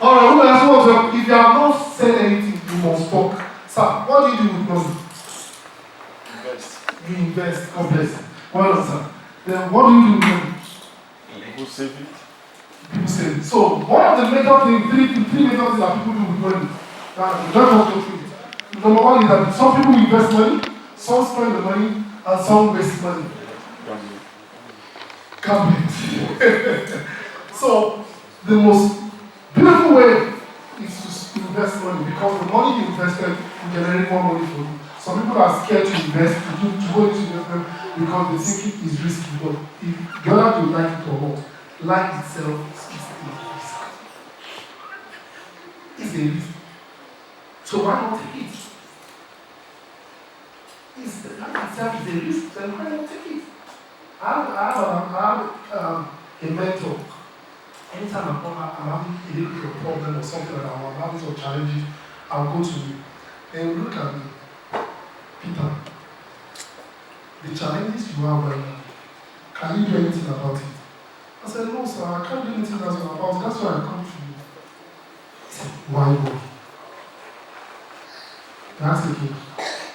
Alright, who else wants to? If you have not said anything, you must talk. Sir, what do you do with money? Invest. You invest. God bless you. Well done, sir. Then what do you do with money? Who save it? People say. So one of the major things, three major things that people do with money. Let's not go through it. Number one is that some people invest money, some spend the money, and some waste money. Gambling. So the most beautiful way is to invest money because the money you invested will generate more money for you. Some people are scared to invest, to go into investment because they think it is risky. But if whether you like it or not, life itself is a risk. It's a risk. So why not take it? Life itself is a risk, then why not take it? I have a mentor. Anytime I'm having a little bit of problem or something like that, or I'm having some challenges, I'll go to him. And look at me. Peter, the challenges you have right now, can you do anything about it? I said, no, sir, I can't do anything about it. That's why I come to you. He said, why worry? That's the thing.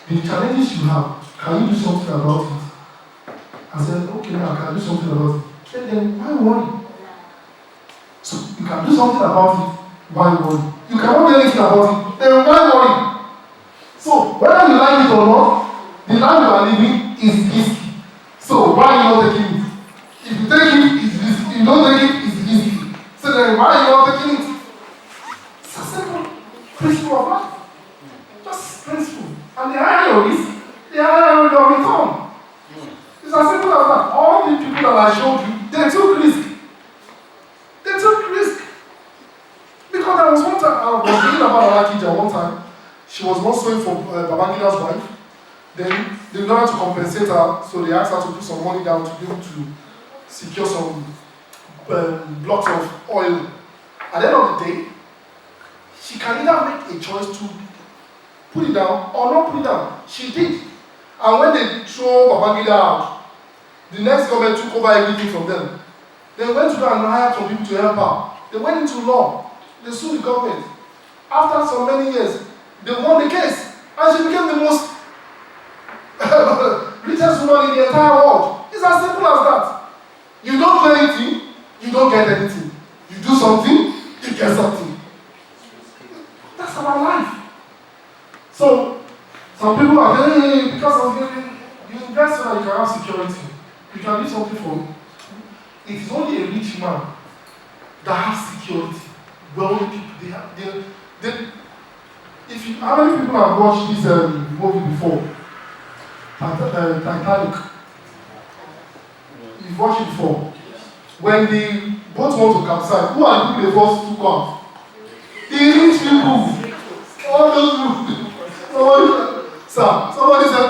The challenges you have, can you do something about it? I said, okay, now I can do something about it. Then why worry? So you can do something about it, why worry? You cannot do anything about it, then why worry? So whether you like it or not, the life you are living is risky. So why are you not taking it? If you take it, it's risky. If you don't take it, it's risky. So then why are you not taking it? It's a simple principle of life. Just principle. And the higher your risk, the higher your return. It's as simple as that. All the people that I showed you, they took risk. They took risk. Because there was one time, I was reading about Alakija one time. She was once sewing for Babangida's wife. Then, in order to compensate her, so they asked her to put some money down to be able to secure some blocks of oil. At the end of the day, she can either make a choice to put it down or not put it down. She did. And when they throw Babangida out, the next government took over everything from them. They went to go and hire some people to help her. They went into law. They sued the government. After so many years, they won the case. And she became the most richest woman in the entire world. It's as simple as that. You don't do anything, you don't get anything. You do something, you get something. That's our life. So, some people are hey, because of you invest so that you can have security. You can do something for me. It is only a rich man that has security. Wealthy people, if you, how many people have watched this movie before? Titanic. You've watched it before. When the boat want to capsize, who are the people they first took out? The rich people. All those people. Somebody said,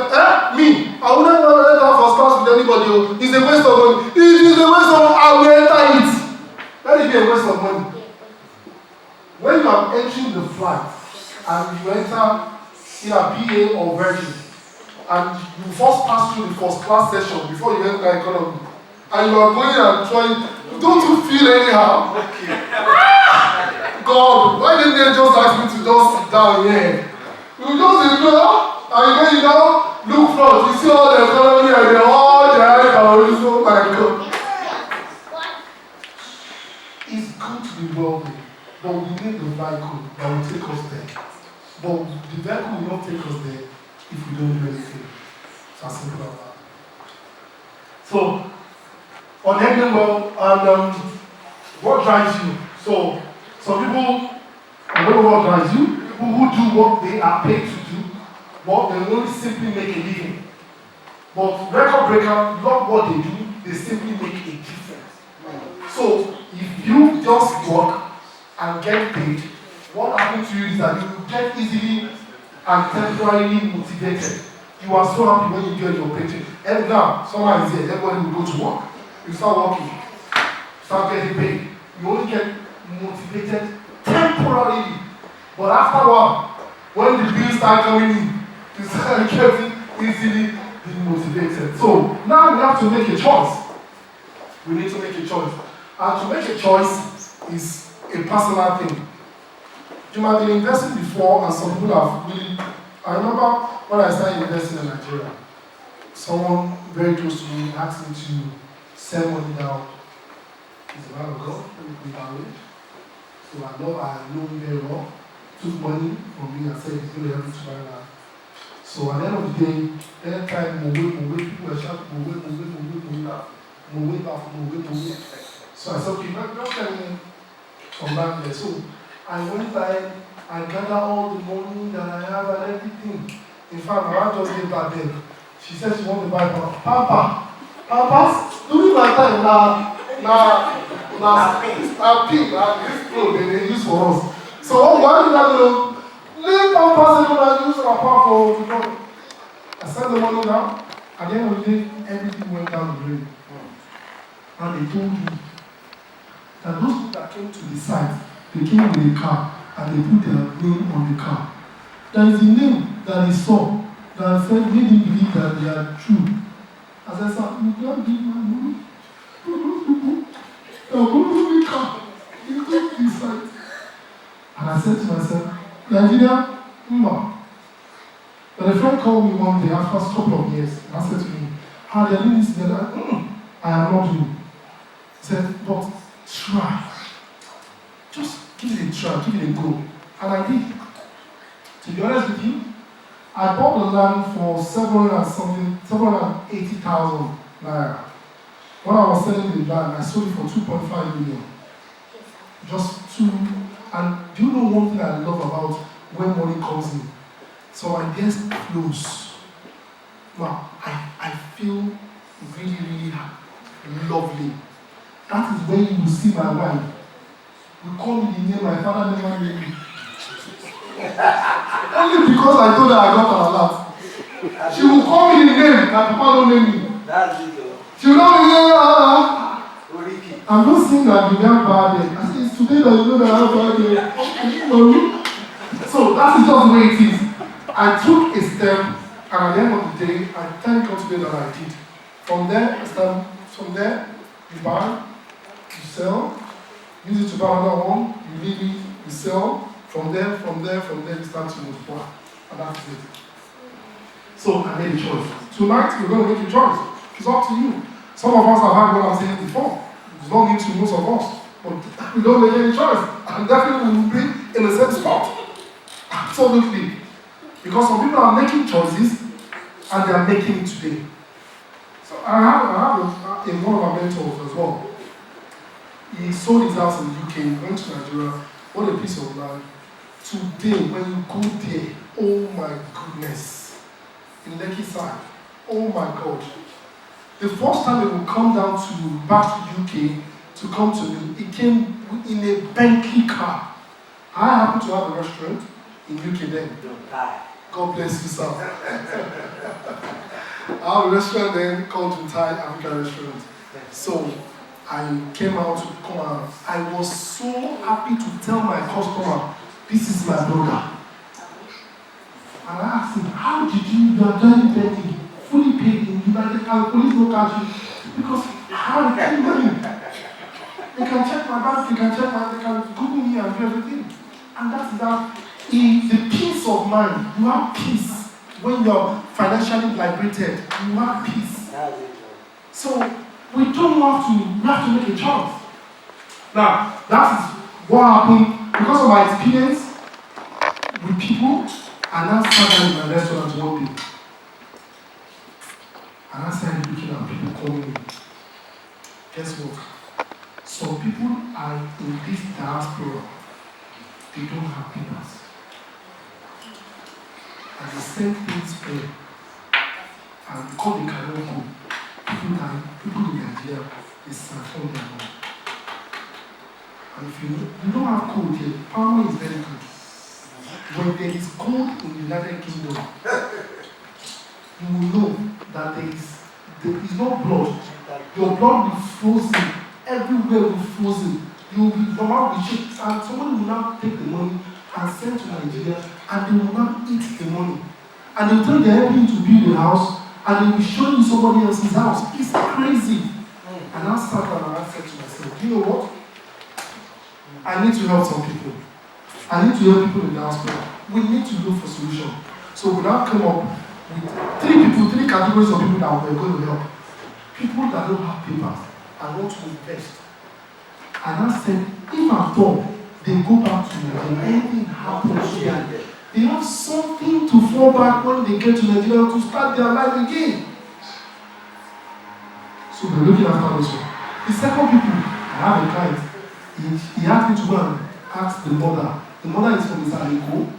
me, I wouldn't want to enter first class with anybody. It's a waste of money. It is a waste of money. I will enter it. Let it be a waste of money. When you are entering the flight and you enter in a BA or Virgin, and you first pass through the first class session before you enter economy, and you are going and trying, don't you feel anyhow? God, why didn't they just ask me to just sit down here? You just sit down, and when you now look front, you see all the economy and they're all the high calories. Oh my God. It's good to be wealthy, but we need the vehicle that will take us there. But the vehicle will not take us there if we don't do anything. It's as simple as that. So, on ending well, and what drives you? So, some people, I don't know what drives you, people who do what they are paid to do, but they only simply make a living. But record breaker, not what they do, they simply make a difference. So, if you just work and get paid, what happens to you is that you will get easily and temporarily motivated. You are so happy when you get your paycheck. And now, someone is here, everybody will go to work. You start working, start getting paid. You only get motivated temporarily. But after a while, when the bills start coming in, you start getting easily demotivated. So now we have to make a choice. We need to make a choice. And to make a choice is a personal thing. You might be investing before, and some people have really. I remember when I started investing in Nigeria, someone very close to me asked me to send money down. He's a man of God, with marriage. So I know him very well. Took money from me and said he's going to help me to buy land. So at the end of the day, anytime people were shouting, So I said, okay, not can come back there. So I went by, I gathered all the money that I have and everything. In fact, my wife just gave back then. She said she wanted to buy Papa, during my time, this clothes they use for us. So why did I do? Leave Papa and use Papa for the money. I sent the money down. At the end of the day, everything went down the drain. And they told me that those people that came to the site, they came with a car and they put their name on the car. There is a name that he saw that said made him believe that they are true. As I said, you can't give my money to those people. They are going to the car. You go to the site. And I said to myself, Nigeria, But a friend called me one day after a couple of years and I said to me, how they are doing this? I am not doing. He said, but try. Just give it a try, give it a go. And I did. To be honest with you, I bought the land for 780,000 naira. When I was selling the land, I sold it for 2.5 million. Just two. And do you know one thing I love about when money comes in? So my guest flows. Now, I feel really, really lovely. That is when you will see my wife. You call me the name my father never named me. Only because I told her I got her lot. She will call me the name that Papa don't name me. That's it though. She will not be there. I'm not saying that you got bad day. I say it's today that you know that I have bad day. So that is just the way it is. I took a step, and at the end of the day, I thank God today that I did. From there, you buy, you sell, use it to buy another one, you leave it, you sell. From there, you start to multiply. And that's it. So I made a choice. Tonight, we're going to make a choice. It's up to you. Some of us have had what I'm saying before. It's not new to most of us. But we don't make any choice. And definitely we will be in the same spot. Absolutely. Because some people are making choices and they are making it today. So I have one of our mentors as well. He sold his house in the UK, went to Nigeria. What a piece of land. Today, when you go there, oh my goodness. In Lekki side, oh my God. The first time he would come down back to UK to come to me, he came in a Bentley car. I happen to have a restaurant in UK then. God bless you, sir. I have a restaurant then called Thai African Restaurant. So I came out to come out. I was so happy to tell my customer, this is my brother. And I asked him, how did you are joining Bentley, fully paid in United States, police no catch you? Because how they keep money. They can check my bank, they can Google me and do everything. And that's that. In the peace of mind, you have peace. When you're financially liberated, you have peace. So we have to make a choice. Now, that is what happened because of my experience with people. I now sat down in my restaurant one day. And I started looking at people calling me. Guess what? Some people are in this diaspora. They don't have papers. And they send things there. And because they cannot go, people in Nigeria, they transform their money. And if you don't have code here, power is very good. When there is code in the United Kingdom, you will know that there is no blood. Your blood will be frozen. Everywhere will be frozen. You will be normal with shit, and somebody will now take the money and send to Nigeria, and they will now eat the money. And they will tell you they're helping you to build a house, and they will be showing you somebody else's house. It's crazy. And I sat down and I said to myself, you know what? I need to help some people. I need to help people in the hospital. We need to look for solution. So we now come up with three categories of people that we're going to help. People that don't have papers and want to invest. And I said, if at all they go back to Nigeria, anything happens to them, they have something to fall back when they get to Nigeria to start their life again. So we're looking after this one. The second people, I have a client. He asked me to go and ask the mother. The mother is from Isariko.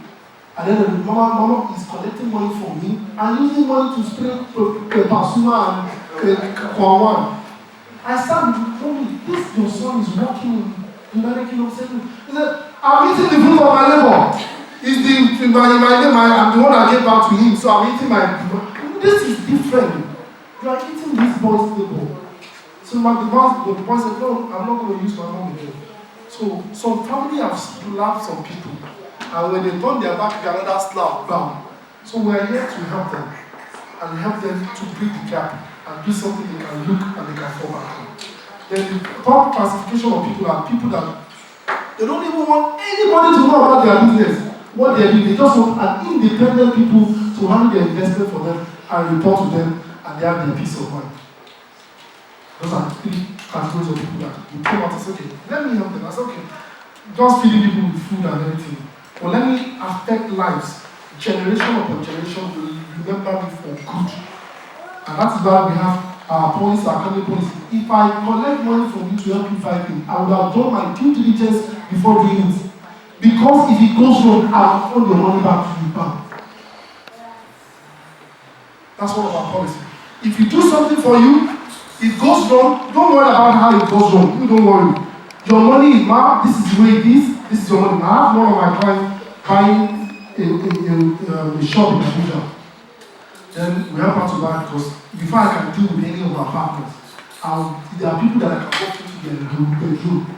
And then the mama is collecting money from me and using money to spray Pasuma and Kwawan. I said, Mommy, this your son is working in United Kingdom. He said, I'm eating the fruit of my labor. It's my name, I'm the one that gave back to him, so I'm eating my. This is different. You are eating this boy's labor. So the boy said, no, I'm not going to use my mom again. So some family have slapped some people. And when they turn their back, they another slap down. So we are here to help them. And help them to bridge the gap and do something they can look and they can fall back on. Then the top classification of people are people that they don't even want anybody to know about their business. What they are doing, they just want an independent people to handle their investment for them and report to them, and they have their peace of mind. Those are three categories of people that you came out and say, okay, let me help them. I said, okay, just feeding people with food and everything. But let me affect lives. Generation upon generation will remember me for good. And that is why we have our policy, our company policy. If I collect money from you to help you fight things, I would have done my due diligence before doing it. Because if it goes wrong, I'll hold your money back to you back. That's one of our policy. If you do something for you, it goes wrong, don't worry about how it goes wrong. You don't worry. Your money is mine, this is the way it is, this is your money. I have one of my clients buying a shop in Abuja. Then we help her to buy because before I can deal with any of our partners, there are people that I can walk into their bedroom.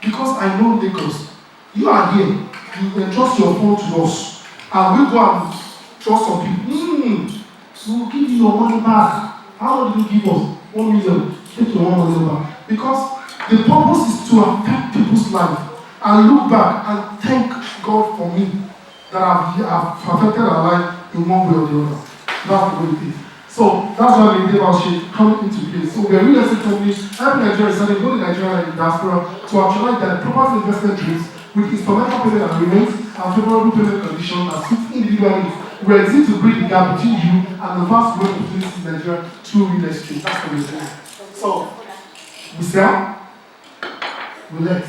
Because I know Lagos. You are here, you entrust your phone to us, and we go and trust some people. We will give you your money back. How much did you give us? 1 million. Take your 1 million back. Because the purpose is to affect people's life and look back and thank God for me that I've affected our life in one way or the other. That's the way it is. So that's why the Devalship come into place. So we are real estate companies, helping Nigeria, selling both Nigeria and diaspora to actualize their proper investment dreams with instrumental payment agreements and favorable payment conditions that suit individual needs. We exist to bridge the gap between you and the vast growth opportunities in Nigeria through real estate. That's what we're doing. So, we sell, we let.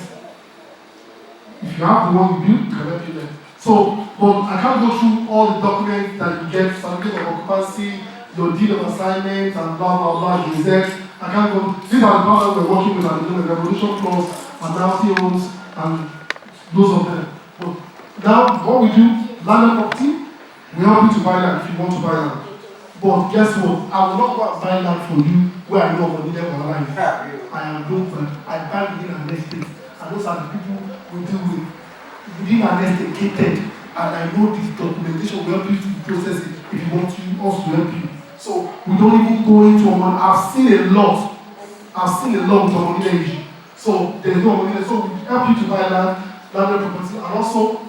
If you have the one you build, you can help you let. So, but I can't go through all the documents that you get, certificate of occupancy, your deed of assignment, and blah, blah, blah, gazette. I can't go. These are the partners we're working with at the moment, Revolution Plus, and now CEOs, and those of them. But now, what we do, land and property, we help you to buy land if you want to buy land. But guess what? I will not go and buy land for you where I know money there for life. I am doing that. I buy within an estate. And those are the people we deal with. Within an estate, gated. And I know this documentation will help you to process it if you want us to help you. So we don't even go into a money. I've seen a lot with money issue. So there's no money there. So we help you to buy land property, and also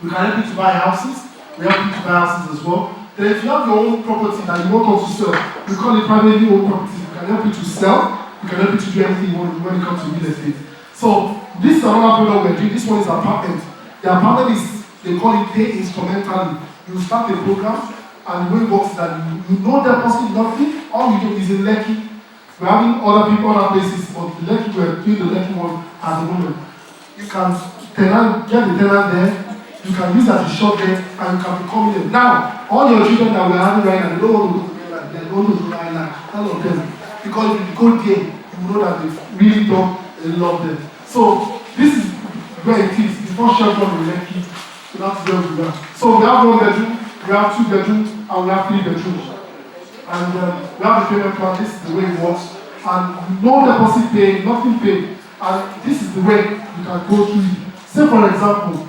we can help you to buy houses. We help you to buy houses as well. Then if you have your own property that you want us to sell, we call it privately owned property. We can help you to sell. We can help you to do anything you want when it comes to real estate. So this is another product we're doing. This one is apartment. The apartment is, they call it pay instrumentally. You start the program, and the way it works is that you know deposit nothing. All you do is in Lekki. We're having other people, other places, but the Lekki, we're doing the Lekki one at the moment. You can get the tenant there. You can use that to shop there, and you can be coming there. Now, all your children that we're having right now, they don't want to go to Mainland. They don't want to go to Island. All of them. Because if you go there, you know that they really don't love them. So, this is where it is. It's not shelter in Lekki. So that's where we are. So, we have 1 bedroom, we have 2 bedrooms, and we have 3 bedrooms. And we have a payment plan. This is the way it works. And no deposit paid, nothing paid. And this is the way you can go through it. Say for example,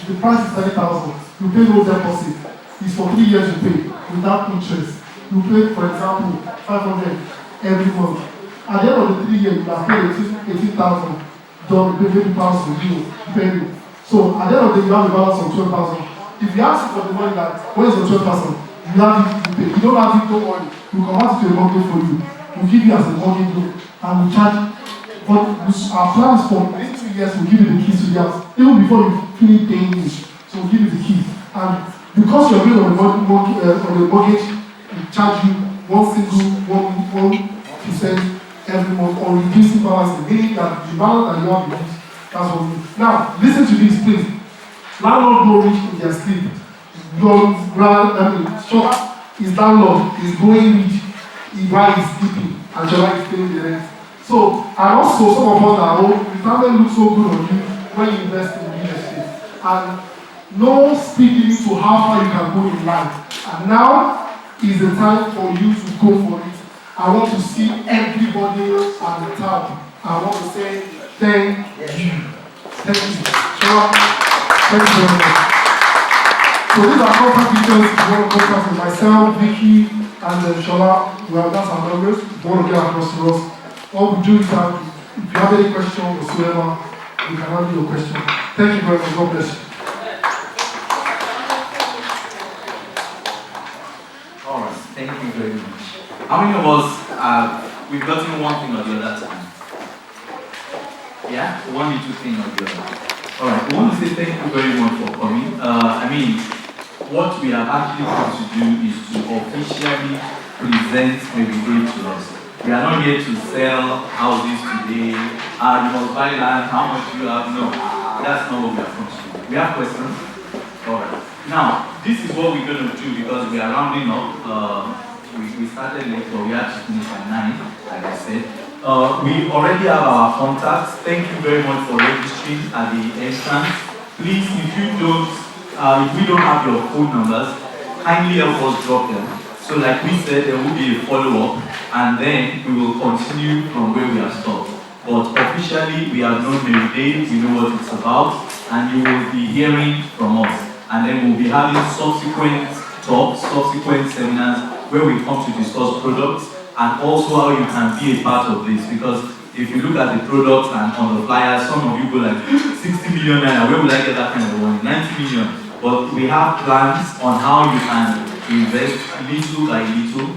the price is 30,000. You pay no deposit. It's for 3 years you pay without interest. You pay, for example, 500 every month. At the end of the 3 years, you have paid 18,000. Don't pay 20,000 you. So at the end of the day, you have a balance of 12,000. If you ask for the money that where is your 12,000, you have it to pay. You don't have it, don't worry. We'll convert it to a mortgage for you. We'll give you as a mortgage loan and we'll charge. But our plan is for within 2 years we'll give you the keys to the house. Even before you finish paying it. So we'll give you the keys. And because you're going on the mortgage, we charge you one single 1% every month or reducing balance, meaning that the balance that you have reduced. That's what we do. Now, listen to this, please. Landlord go rich in their sleep. Your shop is landlord is going rich while he's sleeping and Shola is paying the rent. So, and also some of us are home, retirement looks so good on you when you invest in real estate. And no speed limit to how far you can go in life. And now is the time for you to go for it. I want to see everybody at the top. I want to say thank you. Thank you. Shola, thank you very much. So these are contact details. If you want to contact with myself, Vicky, and Shola, well, that's our numbers. If you want to get across to us, all we do is that if you have any question whatsoever, we can answer your question. Thank you very much. God bless you. Alright, thank you very much. How many of us we've gotten one thing or the other tonight? Yeah? One little thing or the other. Alright, we want to say thank you very much for coming. What we have actually come to do is to officially present Maybe Great to us. We are not here to sell houses today. You must buy land. How much do you have? No, that's not what we are come to do. We have questions? Alright. Now, this is what we're going to do because we are rounding up. We started late, but we have to finish at 9, like I said. We already have our contacts. Thank you very much for registering at the entrance. Please, if we don't have your phone numbers, kindly help us drop them. So like we said, there will be a follow-up and then we will continue from where we are stopped. But officially, we have known Mary Day, we know what it's about, and you will be hearing from us. And then we'll be having subsequent talks, subsequent seminars where we come to discuss products and also how you can be a part of this. Because if you look at the products and on the flyers, some of you go like 60 million naira, where would I get that kind of money? 90 million. But we have plans on how you can invest little by little,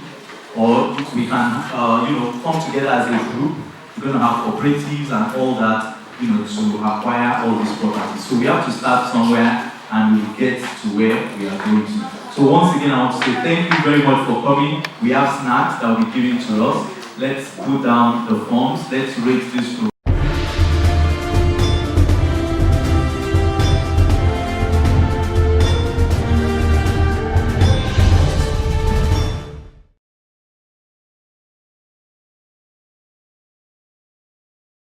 or we can come together as a group. We're going to have cooperatives and all that, to acquire all these properties. So we have to start somewhere and we'll get to where we are going to. So once again, I want to say thank you very much for coming. We have snacks that will be given to us. Let's put down the forms. Let's rate this room.